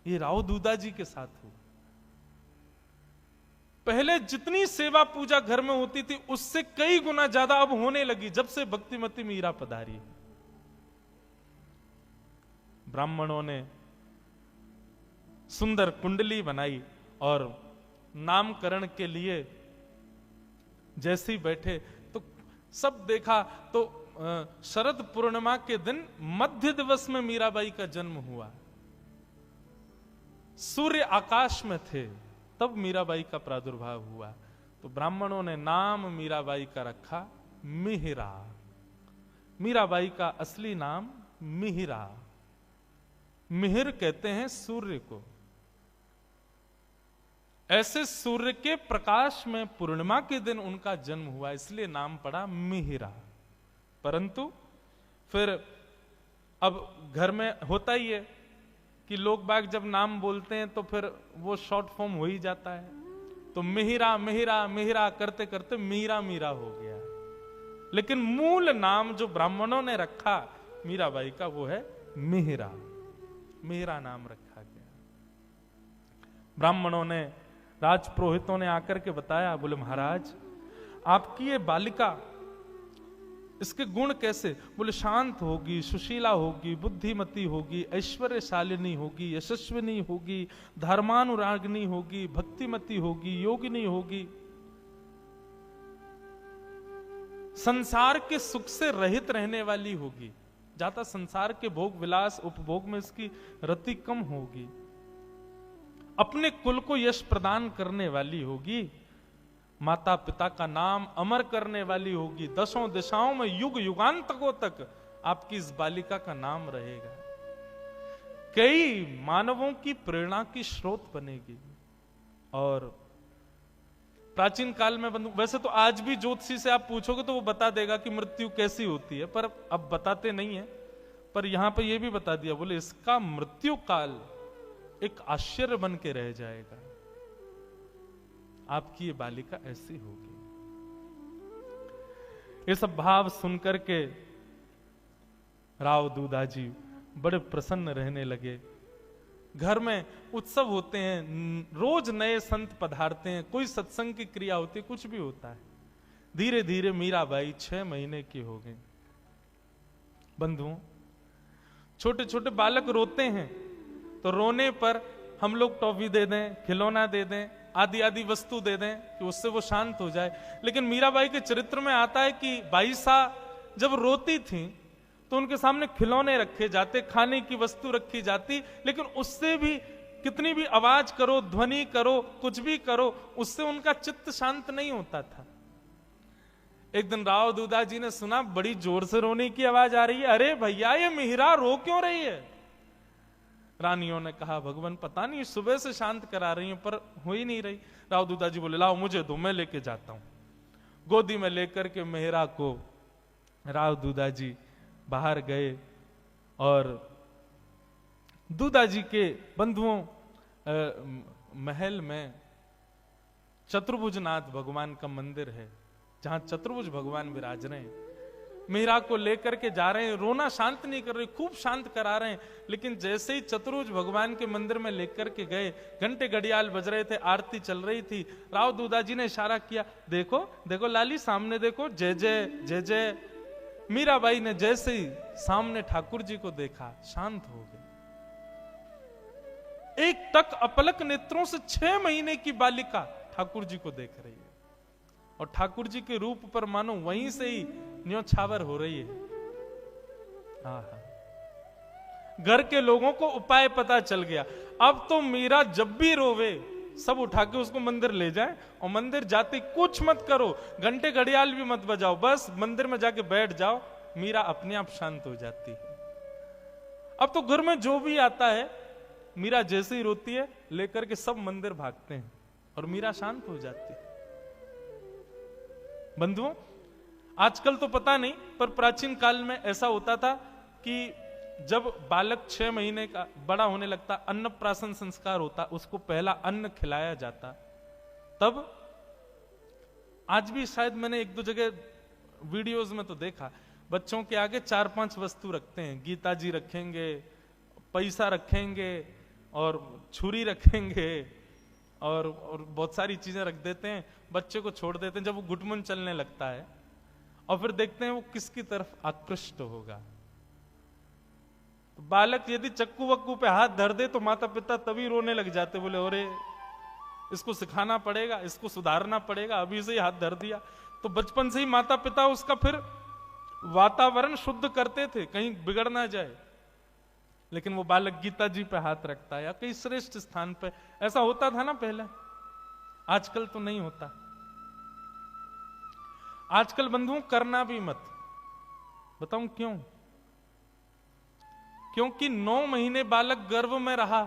ये राव दूधा जी के साथ हुआ। पहले जितनी सेवा पूजा घर में होती थी उससे कई गुना ज्यादा अब होने लगी जब से भक्तिमती मीरा पधारी है। ब्राह्मणों ने सुंदर कुंडली बनाई और नामकरण के लिए जैसे ही बैठे तो सब देखा तो शरद पूर्णिमा के दिन मध्य दिवस में मीराबाई का जन्म हुआ। सूर्य आकाश में थे तब मीराबाई का प्रादुर्भाव हुआ। तो ब्राह्मणों ने नाम मीराबाई का रखा मिहिरा। मीराबाई का असली नाम मिहिरा। मिहिर कहते हैं सूर्य को। ऐसे सूर्य के प्रकाश में पूर्णिमा के दिन उनका जन्म हुआ, इसलिए नाम पड़ा मिहिरा। परंतु फिर अब घर में होता ही है कि लोग बाग जब नाम बोलते हैं तो फिर वो शॉर्ट फॉर्म हो ही जाता है। तो मिहिरा मिहिरा मिहिरा करते करते मीरा मीरा हो गया। लेकिन मूल नाम जो ब्राह्मणों ने रखा मीराबाई का वो है मिहिरा। मिहिरा नाम रखा गया। ब्राह्मणों ने, राजपुरोहितों ने आकर के बताया, बोले महाराज आपकी ये बालिका, इसके गुण कैसे? बोले शांत होगी, सुशीला होगी, बुद्धिमती होगी, ऐश्वर्यशालिनी होगी, यशस्विनी होगी, धर्मानुरागिनी होगी, भक्तिमती होगी, योगिनी होगी, संसार के सुख से रहित रहने वाली होगी, ज्यादा संसार के भोग विलास उपभोग में इसकी रति कम होगी, अपने कुल को यश प्रदान करने वाली होगी, माता पिता का नाम अमर करने वाली होगी, दसों दिशाओं में युग युगांतकों तक आपकी इस बालिका का नाम रहेगा, कई मानवों की प्रेरणा की स्रोत बनेगी। और प्राचीन काल में वैसे तो आज भी ज्योतिषी से आप पूछोगे तो वो बता देगा कि मृत्यु कैसी होती है, पर अब बताते नहीं है। पर यहां पे ये भी बता दिया, बोले इसका मृत्यु काल एक आश्चर्य बन के रह जाएगा, आपकी ये बालिका ऐसी होगी। ये सब भाव सुनकर के राव दूधाजी बड़े प्रसन्न रहने लगे। घर में उत्सव होते हैं, रोज नए संत पधारते हैं, कोई सत्संग की क्रिया होती है, कुछ भी होता है। धीरे धीरे मीराबाई 6 महीने की हो गई। बंधुओं, छोटे छोटे बालक रोते हैं तो रोने पर हम लोग टॉफी दे दें, खिलौना दे दें, आदि आदि वस्तु दे दें कि उससे वो शांत हो जाए। लेकिन मीराबाई के चरित्र में आता है कि बाईसा जब रोती थी तो उनके सामने खिलौने रखे जाते, खाने की वस्तु रखी जाती, लेकिन उससे भी कितनी भी आवाज करो, ध्वनि करो, कुछ भी करो, उससे उनका चित्त शांत नहीं होता था। एक दिन राव दूधाजी ने सुना बड़ी जोर से रोने की आवाज आ रही है। अरे भैया, ये मिहिरा रो क्यों रही है? रानियों ने कहा, भगवान पता नहीं, सुबह से शांत करा रही हैं पर हो ही नहीं रही। राव दूधाजी बोले, लाओ मुझे दो, मैं लेके जाता हूं। गोदी में लेकर के मिहिरा को राव दूधाजी बाहर गए और दूधाजी के बंधुओं महल में चतुर्भुजनाथ भगवान का मंदिर है, जहां चतुर्भुज भगवान विराज रहे हैं। मीरा को लेकर के जा रहे हैं, रोना शांत नहीं कर रहे, खूब शांत करा रहे हैं। लेकिन जैसे ही चतुर्भुज भगवान के मंदिर में लेकर के गए, घंटे घड़ियाल बज रहे थे, आरती चल रही थी। राव दूधाजी ने इशारा किया, देखो देखो लाली, सामने देखो, जय जय जय जय। मीराबाई ने जैसे ही सामने ठाकुर जी को देखा, शांत हो गए। एक टक अपलक नेत्रों से 6 महीने की बालिका ठाकुर जी को देख रही है और ठाकुर जी के रूप पर मानो वहीं से ही न्योछावर हो रही है। घर के लोगों को उपाय पता चल गया। अब तो मीरा जब भी रोवे सब उठा के उसको मंदिर ले जाए, और मंदिर जाते कुछ मत करो, घंटे घड़ियाल भी मत बजाओ, बस मंदिर में जाके बैठ जाओ, मीरा अपने आप शांत हो जाती है। अब तो घर में जो भी आता है, मीरा जैसे ही रोती है लेकर के सब मंदिर भागते हैं और मीरा शांत हो जाती है। बंधुओं, आजकल तो पता नहीं, पर प्राचीन काल में ऐसा होता था कि जब बालक 6 महीने का बड़ा होने लगता, अन्नप्राशन संस्कार होता, उसको पहला अन्न खिलाया जाता। तब आज भी शायद मैंने 1-2 जगह वीडियोस में तो देखा, बच्चों के आगे 4-5 वस्तु रखते हैं। गीता जी रखेंगे, पैसा रखेंगे और छुरी रखेंगे और बहुत सारी चीजें रख देते हैं। बच्चे को छोड़ देते हैं, जब वो घुटमुन चलने लगता है और फिर देखते हैं वो किसकी तरफ आकृष्ट होगा। तो बालक यदि चक्कू वक्कू पे हाथ धर दे तो माता पिता तभी रोने लग जाते, बोले अरे इसको सिखाना पड़ेगा, इसको सुधारना पड़ेगा, अभी से ही हाथ धर दिया। तो बचपन से ही माता पिता उसका फिर वातावरण शुद्ध करते थे, कहीं बिगड़ ना जाए। लेकिन वो बालक गीता जी पे हाथ रखता है या कहीं श्रेष्ठ स्थान पे, ऐसा होता था ना पहले, आजकल तो नहीं होता। आजकल बंधुओं करना भी मत। बताऊं क्यों? क्योंकि 9 महीने बालक गर्भ में रहा,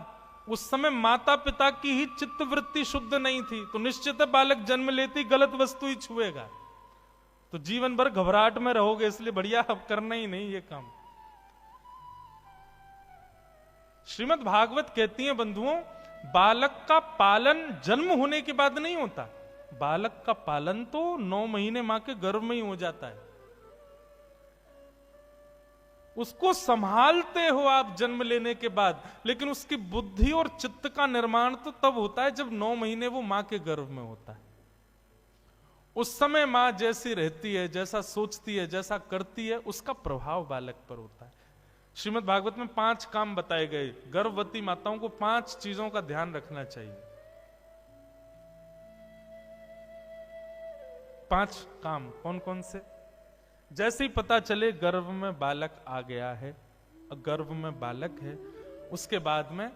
उस समय माता पिता की ही चित्तवृत्ति शुद्ध नहीं थी, तो निश्चित है बालक जन्म लेती गलत वस्तु ही छुएगा, तो जीवन भर घबराहट में रहोगे। इसलिए बढ़िया अब करना ही नहीं ये काम। श्रीमद् भागवत कहती है बंधुओं, बालक का पालन जन्म होने के बाद नहीं होता, बालक का पालन तो 9 महीने मां के गर्भ में ही हो जाता है। उसको संभालते हो आप जन्म लेने के बाद, लेकिन उसकी बुद्धि और चित्त का निर्माण तो तब होता है जब 9 महीने वो मां के गर्भ में होता है। उस समय मां जैसी रहती है, जैसा सोचती है, जैसा करती है, उसका प्रभाव बालक पर होता है। श्रीमद् भागवत में 5 काम बताए गए। गर्भवती माताओं को 5 चीजों का ध्यान रखना चाहिए। 5 काम कौन कौन से? जैसे ही पता चले गर्भ में बालक आ गया है, गर्भ में बालक है, उसके बाद में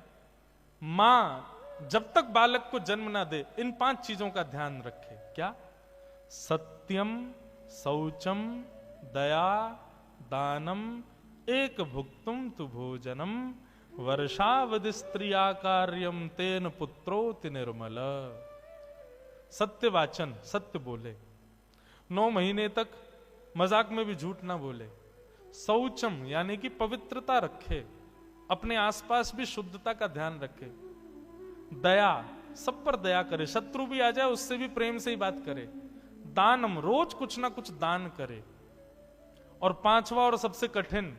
मां जब तक बालक को जन्म ना दे, इन 5 चीजों का ध्यान रखे। क्या? सत्यम, शौचम, दया, दानम, एक भुक्तुम तु भोजनम, वर्षावधि स्त्रिया कार्यम तेन पुत्रोति निर्मल। सत्य वाचन, सत्य बोले, 9 महीने तक मजाक में भी झूठ ना बोले, शौचम यानी कि पवित्रता रखे, अपने आसपास भी शुद्धता का ध्यान रखे, दया, सब पर दया करे, शत्रु भी आ जाए उससे भी प्रेम से ही बात करे, दानम, रोज कुछ ना कुछ दान करे, और पांचवा और सबसे कठिन,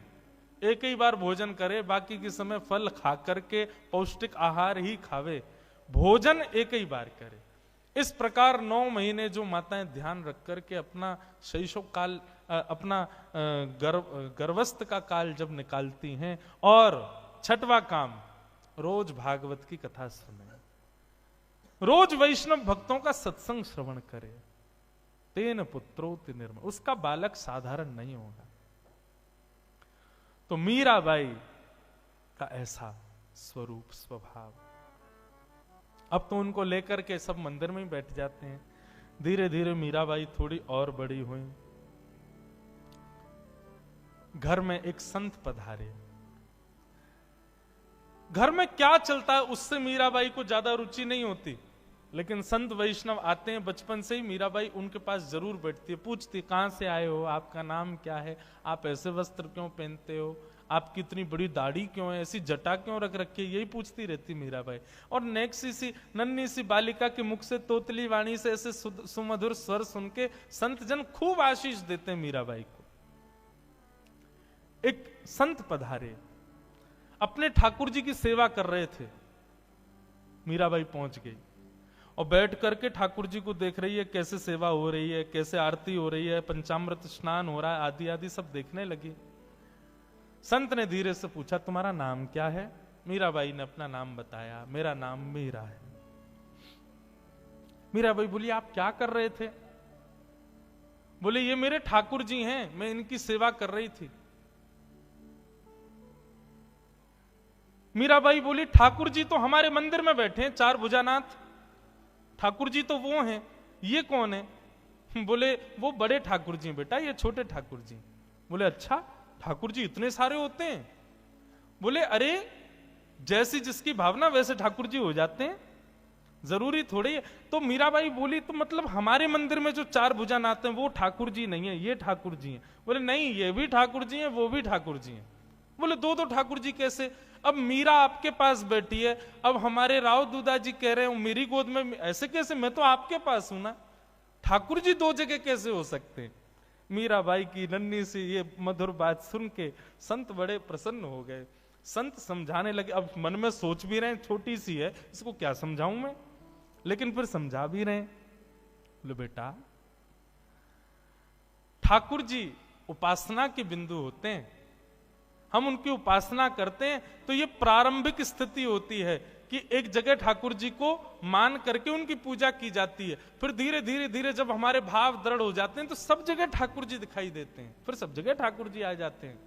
एक ही बार भोजन करे, बाकी के समय फल खा करके पौष्टिक आहार ही खावे, भोजन एक ही बार करे। इस प्रकार 9 महीने जो माताएं ध्यान रख करके अपना शैशव काल, अपना गर्भस्थ का काल जब निकालती हैं, और छठवां काम, रोज भागवत की कथा सुने, रोज वैष्णव भक्तों का सत्संग श्रवण करे, तेन पुत्रोति निर्मल, उसका बालक साधारण नहीं होगा। तो मीराबाई का ऐसा स्वरूप स्वभाव। अब तो उनको लेकर के सब मंदिर में ही बैठ जाते हैं। धीरे धीरे मीराबाई थोड़ी और बड़ी हुई, घर में एक संत पधारे। घर में क्या चलता है उससे मीराबाई को ज्यादा रुचि नहीं होती, लेकिन संत वैष्णव आते हैं, बचपन से ही मीराबाई उनके पास जरूर बैठती है, पूछती कहां से आए हो, आपका नाम क्या है, आप ऐसे वस्त्र क्यों पहनते हो, आपकी इतनी बड़ी दाढ़ी क्यों है, ऐसी जटा क्यों रख रखी है, यही पूछती रहती मीराबाई। और नेक्स्ट सी नन्ही सी बालिका के मुख से तोतली वाणी से ऐसे सुमधुर स्वर सुन के संत जन खूब आशीष देते हैं मीराबाई को। एक संत पधारे, अपने ठाकुर जी की सेवा कर रहे थे। मीराबाई पहुंच गई और बैठ करके ठाकुर जी को देख रही है, कैसे सेवा हो रही है, कैसे आरती हो रही है, पंचामृत स्नान हो रहा है, आदि आदि सब देखने लगी। संत ने धीरे से पूछा, तुम्हारा नाम क्या है? मीराबाई ने अपना नाम बताया, मेरा नाम मीरा है। मीराबाई बोली, आप क्या कर रहे थे? बोले, ये मेरे ठाकुर जी हैं, मैं इनकी सेवा कर रही थी। मीराबाई बोली, ठाकुर जी तो हमारे मंदिर में बैठे हैं, 4 भुजानाथ ठाकुर जी तो वो हैं, ये कौन है? बोले, वो बड़े ठाकुर जी बेटा, ये छोटे ठाकुर जी। बोले, अच्छा ठाकुर जी इतने सारे होते हैं? बोले, अरे जैसी जिसकी भावना वैसे ठाकुर जी हो जाते हैं, जरूरी थोड़ी है। तो मीराबाई बोली, तो मतलब हमारे मंदिर में जो 4 भुजानाथ हैं वो ठाकुर जी नहीं है, ये ठाकुर जी हैं। बोले, नहीं, ये भी ठाकुर जी हैं, वो भी ठाकुर जी हैं। बोले, 2 ठाकुर जी कैसे? अब मीरा आपके पास बैठी है, अब हमारे राव दूदा जी कह रहे हैं मेरी गोद में, ऐसे कैसे? मैं तो आपके पास हूं ना, ठाकुर जी 2 जगह कैसे हो सकते हैं? मीराबाई की नन्ही सी ये मधुर बात सुन के संत बड़े प्रसन्न हो गए। संत समझाने लगे, अब मन में सोच भी रहे हैं छोटी सी है, इसको क्या समझाऊं मैं, लेकिन फिर समझा भी रहे हैं। बोले, बेटा ठाकुर जी उपासना के बिंदु होते हैं, हम उनकी उपासना करते हैं तो ये प्रारंभिक स्थिति होती है कि एक जगह ठाकुर जी को मान करके उनकी पूजा की जाती है, फिर धीरे धीरे धीरे जब हमारे भाव दृढ़ हो जाते हैं तो सब जगह ठाकुर जी दिखाई देते हैं, फिर सब जगह ठाकुर जी आ जाते हैं।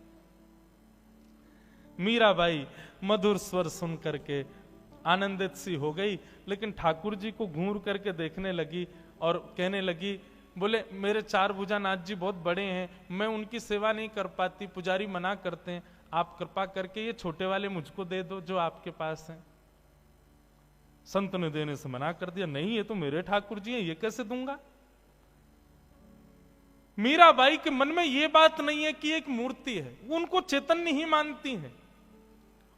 मीराबाई मधुर स्वर सुन करके आनंदित सी हो गई, लेकिन ठाकुर जी को घूर करके देखने लगी और कहने लगी, बोले, मेरे 4 भुजानाथ जी बहुत बड़े हैं, मैं उनकी सेवा नहीं कर पाती, पुजारी मना करते हैं, आप कृपा करके ये छोटे वाले मुझको दे दो जो आपके पास हैं। संत ने देने से मना कर दिया, नहीं ये तो मेरे ठाकुर जी हैं, ये कैसे दूंगा? मीराबाई के मन में ये बात नहीं है कि एक मूर्ति है, वो उनको चैतन्य ही मानती है,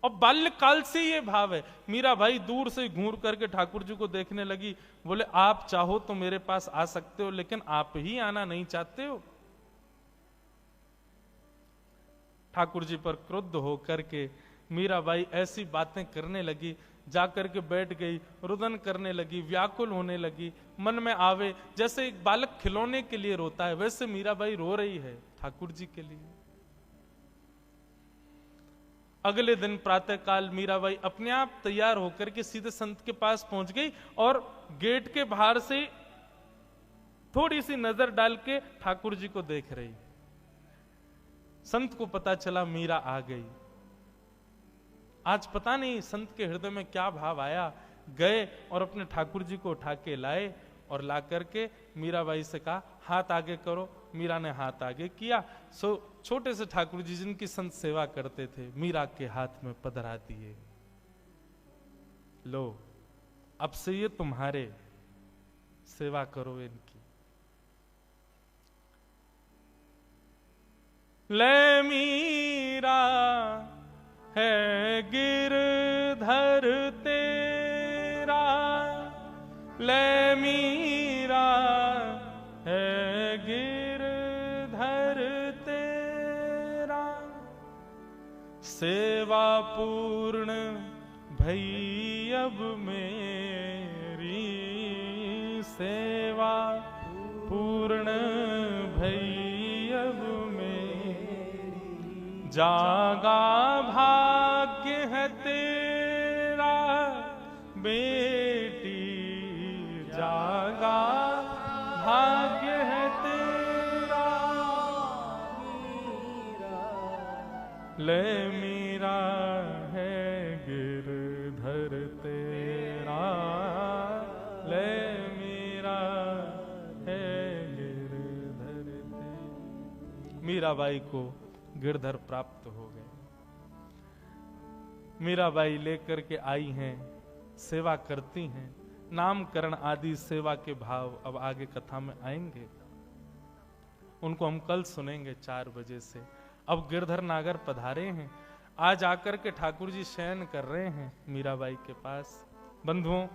और बाल्यकाल से ये भाव है। मीराबाई दूर से घूर करके ठाकुर जी को देखने लगी, बोले, आप चाहो तो मेरे पास आ सकते हो, लेकिन आप ही आना नहीं चाहते हो। ठाकुर जी पर क्रुद्ध होकर के मीराबाई ऐसी बातें करने लगी, जाकर के बैठ गई, रुदन करने लगी, व्याकुल होने लगी। मन में आवे जैसे एक बालक खिलौने के लिए रोता है, वैसे मीराबाई रो रही है ठाकुर जी के लिए। अगले दिन प्रातःकाल मीराबाई अपने आप तैयार होकर के सीधे संत के पास पहुंच गई और गेट के बाहर से थोड़ी सी नजर डाल के ठाकुर जी को देख रही। संत को पता चला मीरा आ गई। आज पता नहीं संत के हृदय में क्या भाव आया, गए और अपने ठाकुर जी को उठा के लाए और ला करके मीराबाई से कहा, हाथ आगे करो। मीरा ने हाथ आगे किया। सो छोटे से ठाकुर जी जिनकी संत सेवा करते थे, मीरा के हाथ में पधरा दिए। लो, अब से ये तुम्हारे, सेवा करो इनकी। ले मीरा है गिरधर तेरा, ले मीरा है गिरधर तेरा। सेवा पूर्ण भई अब मेरी, सेवा पूर्ण भई अब मेरी। जागा भाग्य है तेरा बेटी, जागा भाग्य है तेरा। ले मीरा है गिरधर तेरा, ले मीरा है गिरधर तेरा। मीराबाई को गिरधर प्राप्त हो गए। मीराबाई लेकर के आई हैं, सेवा करती हैं। नामकरण आदि सेवा के भाव अब आगे कथा में आएंगे, उनको हम कल सुनेंगे 4 बजे से। अब गिरधर नागर पधारे हैं, आज आकर के ठाकुर जी शयन कर रहे हैं मीराबाई के पास। बंधुओं,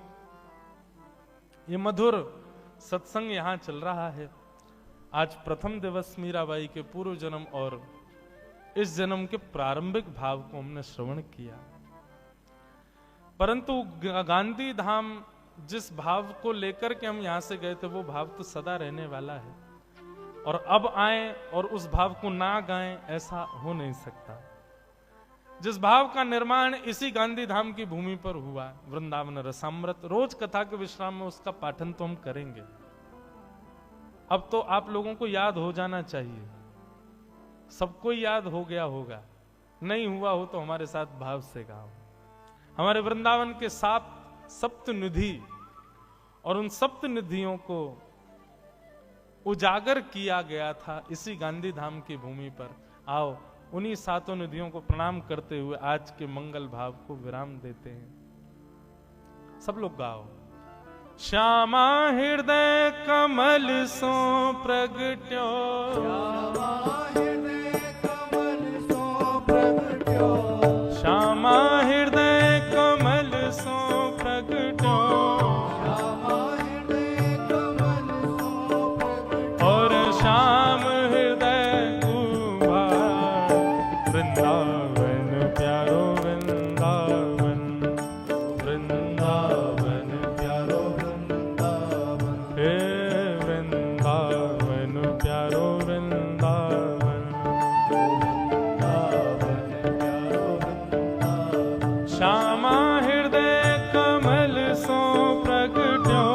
ये मधुर सत्संग यहां चल रहा है। आज प्रथम दिवस मीराबाई के पूर्व जन्म और इस जन्म के प्रारंभिक भाव को हमने श्रवण किया, परंतु गांधी धाम जिस भाव को लेकर के हम यहां से गए थे वो भाव तो सदा रहने वाला है, और अब आए और उस भाव को ना गाएं ऐसा हो नहीं सकता। जिस भाव का निर्माण इसी गांधी धाम की भूमि पर हुआ, वृंदावन रसामृत, रोज कथा के विश्राम में उसका पाठन तो हम करेंगे। अब तो आप लोगों को याद हो जाना चाहिए, सबको याद हो गया होगा, नहीं हुआ हो तो हमारे साथ भाव से गाओ। हमारे वृंदावन के 7 सप्तनिधि और उन सप्तनिधियों को उजागर किया गया था इसी गांधी धाम की भूमि पर। आओ उन्हीं 7 निधियों को प्रणाम करते हुए आज के मंगल भाव को विराम देते हैं। सब लोग गाओ। श्यामा हृदय कमल सो प्रगट्यो, श्यामा हृदय कमल सो प्रगट्यो, श्यामा हृदय कमल सो प्रगट्यो, श्यामा हृदय कमल सो प्रगट्यो। और श्याम हृदय कुभार, वृंदावन प्यारो वृंदावन, वृंदावन प्यारो वृंदावन, हे वृंदावन प्यारो वृंदावन, वृंदावन प्यारो वृंदावन। श्यामा हृदय कमल सो प्रगट्यो,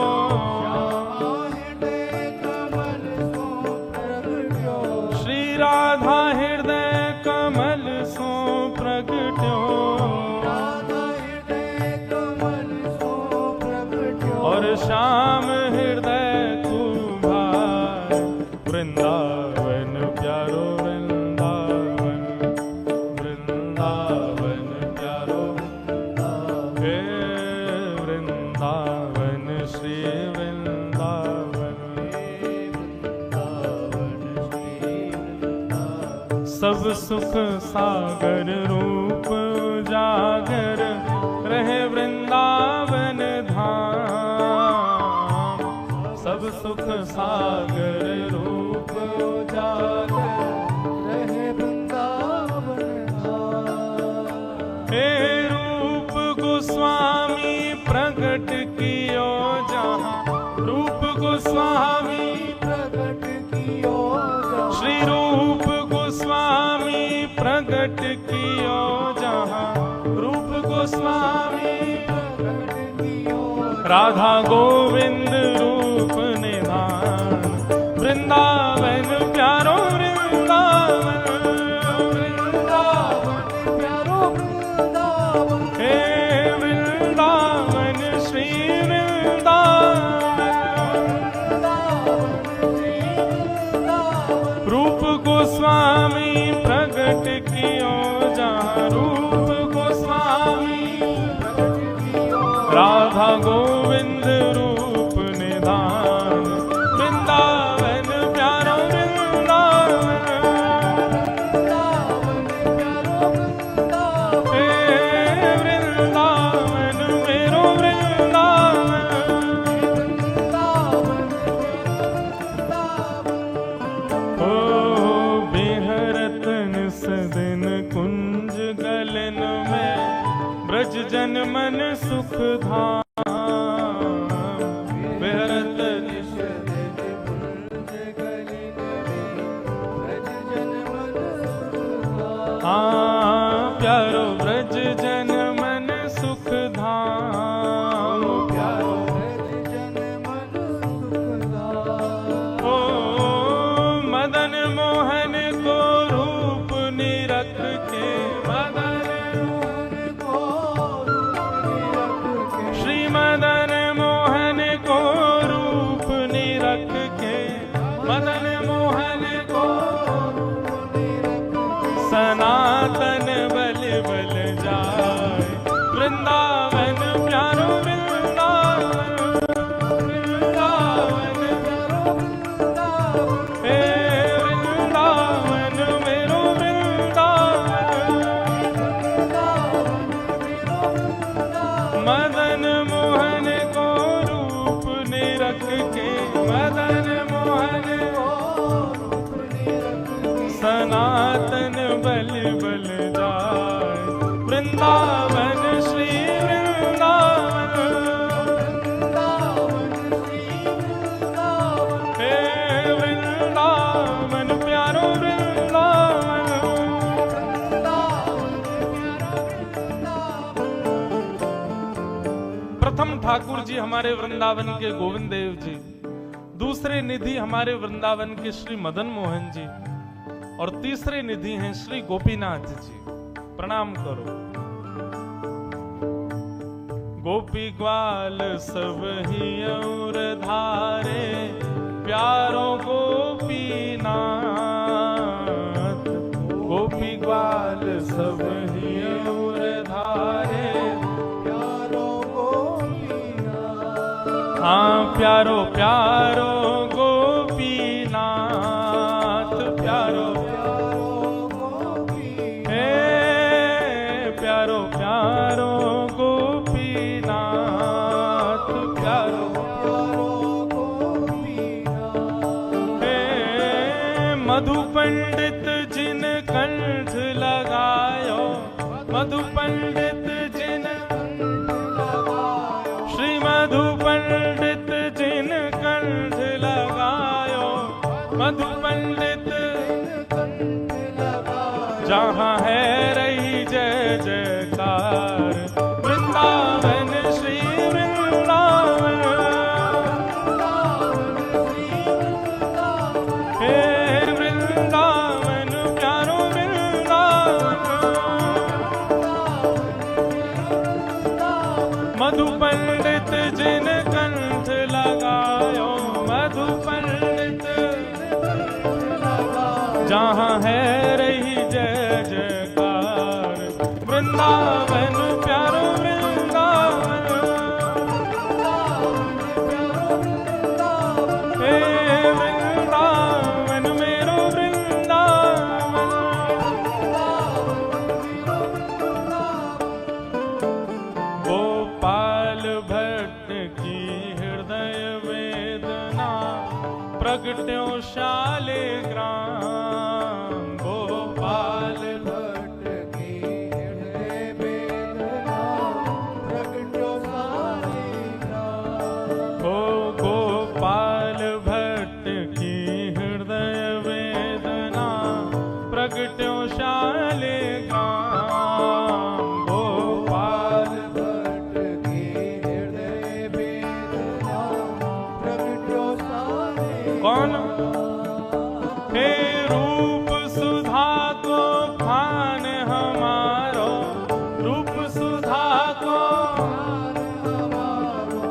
श्यामा हृदय कमल सो प्रगट्यो, श्री राधा हृदय कमल सो प्रगट्यो, राधा हृदय कमल सो प्रगट्यो। और श्याम हृदय कुभार, वृंदावन प्यारो वृंदावन, वृंदावन प्यारो वृंदावन, हे वृंदावन श्री वृंदावन, वृंदावन श्री वृंदावन। सब सुख सागर रूप जागर रहे वृंदावन धाम, सब सुख सागर रूप जागर रहे वृंदावन धाम। हे रूप गोस्वामी प्रगट कियो जहाँ, रूप गोस्वामी प्रगट कियो जहाँ, श्री रूप गोस्वामी प्रगट कियो जहाँ, रूप गोस्वामी प्रगट कियो। राधा गोविंद रूप निधान, वृंदावन प्यारो वृंदावन, वृंदावन प्यारो वृंदावन, हे वृंदावन श्री वृंदावन, रूप गोस्वामी प्रगट कियो जहाँ, रूप गोस्वामी प्रगट कियो। राधा गोविंद रूप निधान, वृंदावन प्यारो वृंदावन, ब्रज जन मन सुख धाम विहरत निश हाँ प्यारो ब्रज जन मन सुख धाम प्यारो ब्रज जन मन सुख धाम ओ मदन मोहन को रूप निरख के मदन मोहन को श्री मदन मोहन को रूप निरख के मदन मोहन को सनातन बल बल जाए वृंदावन प्यारो वृंदावन वृंदावन हे वृंदावन मेरो वृंदावन मदन मोहन को रूप निरख के मदन मोहन सनातन बल बल जाए वृंदावन श्री वृंदावन हे वृंदावन प्यारो वृंदावन प्रथम ठाकुर जी हमारे वृंदावन के गोविंद देव जी, दूसरे निधि हमारे वृंदावन के श्री मदन मोहन जी और तीसरे निधि हैं श्री गोपीनाथ जी। प्रणाम करो। गोपी ग्वाल सब ही और धारे प्यारो गोपीनाथ गोपी ग्वाल सब ही और धारे प्यारो गोपीनाथ हाँ प्यारो प्यारो गोपीनाथ प्यारो प्यारो प्यारो गोपीनाथ प्यारो प्यारो गोपीनाथ हे मधु पंडित जिन कंठ लगायो मधु पंडित जिन श्री मधु पंडित जिन कंठ लगायो मधु पंडित जहाँ है रही जय जयकार वृंदावन श्री वृंदावन हे वृंदावन प्यारो वृंदावन मधु पंडित जिन कंठ लगायो मधु पंडित जहाँ है रही जय जयकार वृंदावन प्यारो वृंदावन हे वृंदावन मेरो वृंदावन गोपाल भट्ट की हृदय वेदना प्रगट्यो शालिग्राम गोपाल भट्ट की हृदय वेदना प्रगट्यो शालिग्राम ओ गोपाल भट्ट की हृदय वेदना प्रगट्यो शालिग्राम गोपाल भट्ट की हृदय वेदना प्रगट्यो शालिग्राम कौन हे रूप सुधा को खान हमारो रूप सुधा को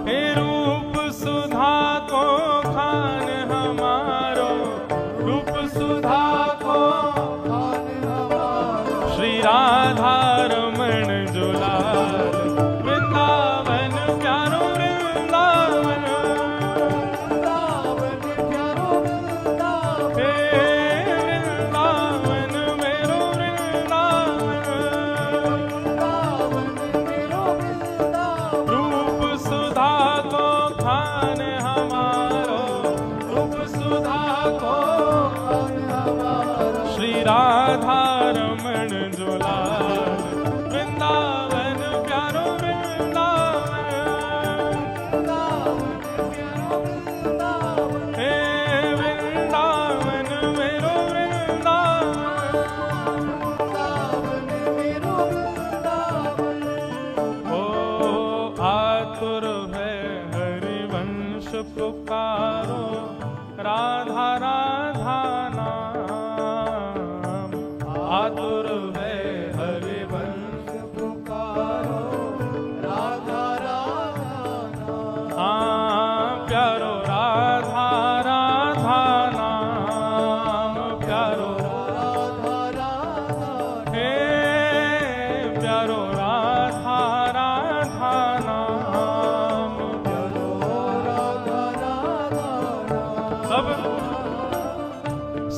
हे रूप सुधा को खान हमारो रूप सुधा को श्री राधा रमण जुलाल वृंदावन प्यारो वृंदावन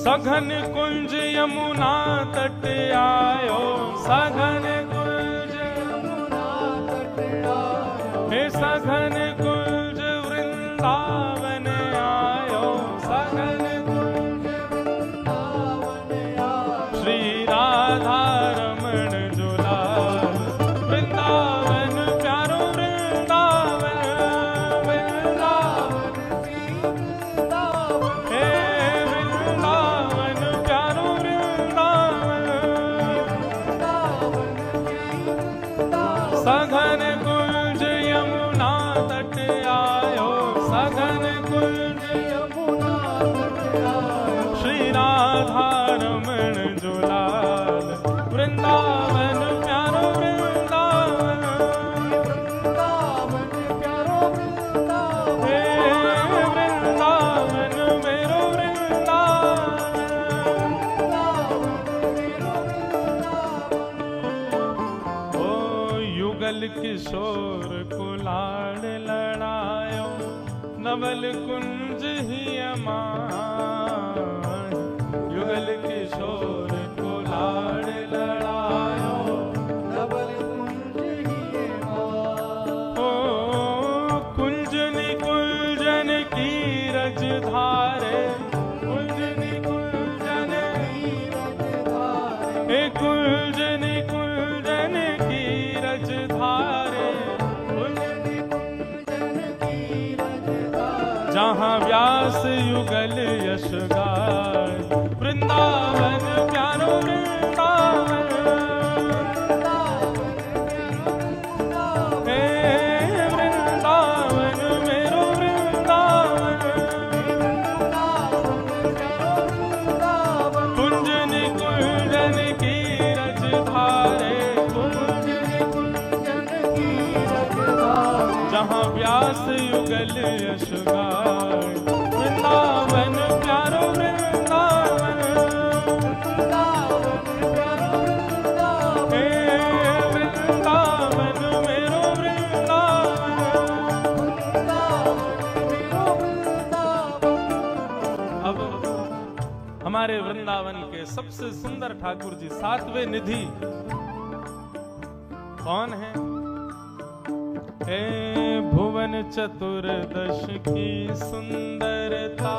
सघन कुंज यमुना तट आयो, सघन कुंज यमुना तट आयो, हे सघन कुंज वृंदावन आयो, सघन कुंज वृंदावन आयो, श्री राधा रमण जुलाल वृंदावन प्यारो वृंदावन, वृंदावन वृंदावन हे वृंदावन प्यारो वृंदावन, सघन कुंज यमुना तट आयो, सघन कुंज यमुना तट आयो, श्री राधा रमण जुलाल वृंदावन प्यारो वृंदावन, वृंदावन प्यारो वृंदावन, हे वृंदावन मेरो वृंदावन, ओ युगल किशोर कुलाड़ लड़ायो, नवल कुंज ही अमान, युगल किशोर कुलाड़ लड़ायो, नवल कुंज ही मान, ओ कुंजनी कुंजन की रज धारे, कुंजनी कुंजन हे कुंजनी कुंजन की रज धारे, जहाँ व्यास युगल यश गाय, वृंदावन प्यारो वृंदावन, हे वृंदावन मेरो वृंदावन, कुंजनी कुंजन की रज धारे, जहाँ व्यास युगल यश गाय, वृंदावन प्यारो वृंदावन, हे वृंदावन मेरो वृंदावन। अब हमारे वृंदावन के सबसे सुंदर ठाकुर जी, सातवें निधि कौन है? हे भुवन चतुर्दश की सुंदरता,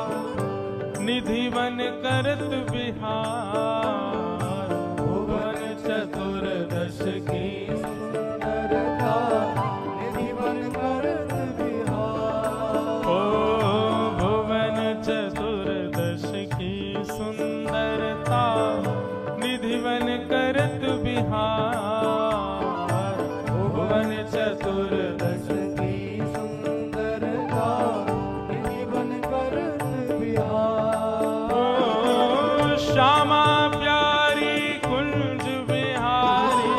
निधि वन करत बिहार, भुवन चतुर्दश की सुंदरता, निधि वन करत बिहार, ओ भुवन चतुर्दश की सुंदरता, निधि वन करत बिहार, भुवन चतुर्दश की सुंदरता, निधि वन करत बिहार, ओ श्यामा प्यारी कुंज बिहारी,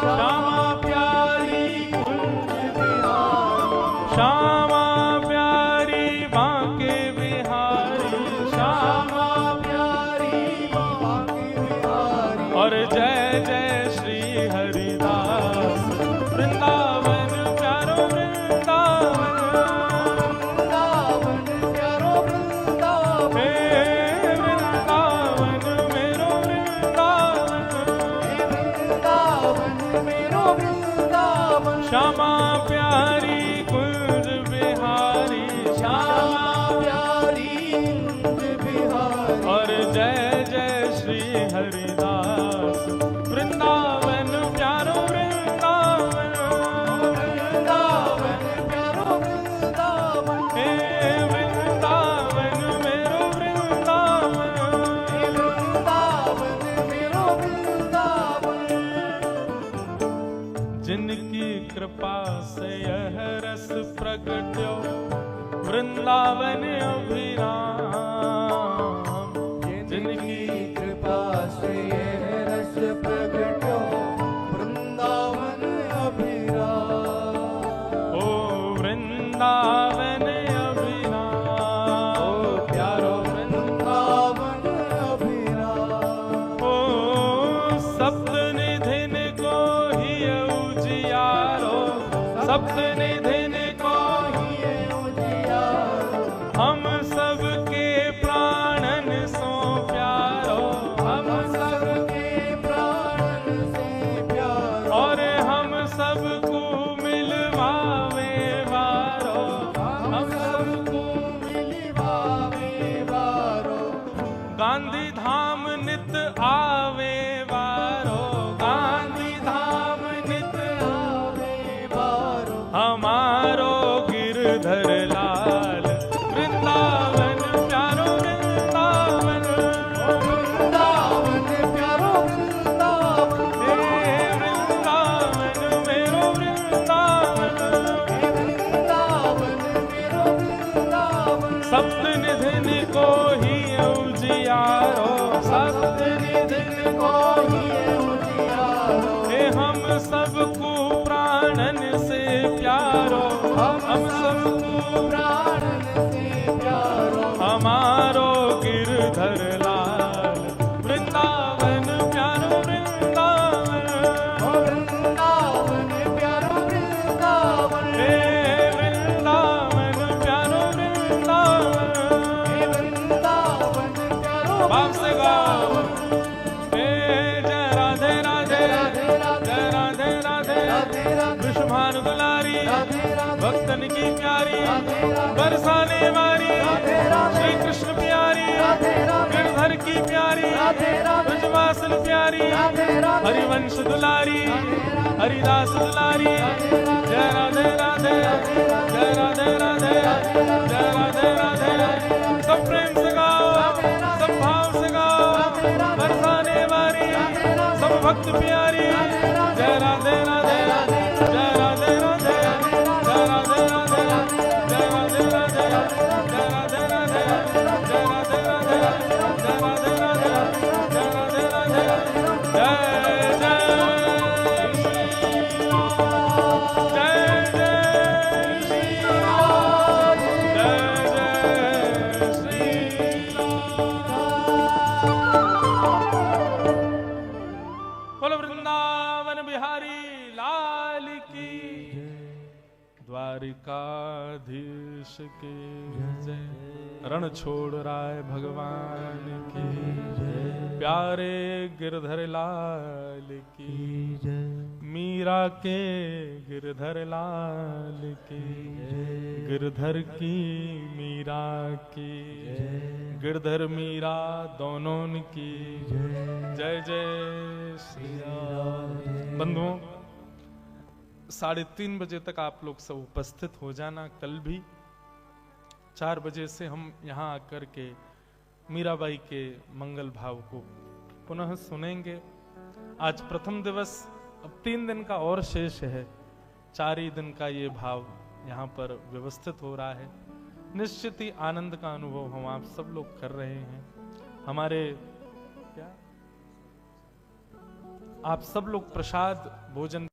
श्यामा प्यारी कुंज बिहार, श्यामा प्यारी बांके बिहारी, श्यामा प्यारी बांके बिहारी, और जय जय श्री हरिदास वृंदावन प्यारो वृंदावन, वृंदावन प्यारो वृंदावन, हे वृंदावन मेरो वृंदावन, वृंदावन मेरो वृंदावन, श्यामा प्यारी कुंज बिहारी, श्यामा प्यारी कुंज बिहारी, और जय जय श्री हरिदास वृंदावन प्यारो वृंदावन, वृंदावन प्यारो वृंदावन, हे वृंदावन मेरो वृंदावन, वृंदावन मेरो वृंदावन, जिनकी कृपा से यह रस प्रगट्यो वृंदावन अभिराम, जिनकी कृपा से यह रस प्रगट्यो वृंदावन अभिराम, ओ वृंदावन अभिराम, ओ प्यारो वृंदावन अभिराम, ओ सप्त निधिन को ही उजियारो, सप्त निधिन को ही उजियारो, हम सबके प्राणन सो प्यारो, मिलवावे वारो, हम सबको मिलवावे वारो, गांधी धाम नित आवे वारो, गांधी धाम नित आवे वारो, हमारो गिरधर लाल वृंदावन प्यारो वृंदावन, वृंदावन प्यारो वृंदावन, हे वृंदावन मेरो वृंदावन, वृंदावन मेरो वृंदावन, सप्त निधिन को ही उजियारो, सप्त निधिन को ही उजियारो, हे हम सबको प्राणन से प्यारो, हम सबको प्राणन से प्यारो, हमारो गिरधर लाल वृंदावन प्यारो वृंदावन, वृंदावन प्यारो वृंदावन, हे वृंदावन प्यारो वृंदावन, वृंदावन प्यारो बाप से गाओ, हे जय राधे राधे, राधे राधे, जय राधे राधे, राधे राधे, कृष्ण दुलारी, राधे राधे, भक्तन की प्यारी, राधे राधे, बरसाने वाली, राधे राधे, श्री कृष्ण प्यारी, राधे राधे, गिरधर की प्यारी, राधे राधे, ब्रजवासल प्यारी, राधे राधे, हरिवंश दुलारी, हरिदास दुलारी, जय राधे राधे, जय राधे राधे, जय राधे राधे, सब प्रेम से गाओ, सब भाव से गाओ, बरसाने वाली, सब भक्त प्यारी, जय राधे राधे, जय राधे राधे, जय राधे राधे, जय राधे राधे, जय राधे राधे, जय राधे राधे, जय राधे राधे, जय राधे राधे, जय जय जय जय श्री राम, जय जय श्री बोलो वृंदावन बिहारी लाल की, द्वारिकाधीश के जय, रण छोड़ राय भगवान की जय, प्यारे गिरधर लाल की जय, मीरा के गिरधर लाल की जय, गिरधर की मीरा की जय, गिरधर मीरा दोनों की जय, जय श्री राम। बंधुओं, 3:30 बजे तक आप लोग सब उपस्थित हो जाना। कल भी 4 बजे से हम यहाँ आकर के मीराबाई के मंगल भाव को पुनः सुनेंगे। आज प्रथम दिवस, अब 3 दिन का और शेष है, 4 ही दिन का ये भाव यहाँ पर व्यवस्थित हो रहा है। निश्चित ही आनंद का अनुभव हम आप सब लोग कर रहे हैं। हमारे क्या आप सब लोग प्रसाद भोजन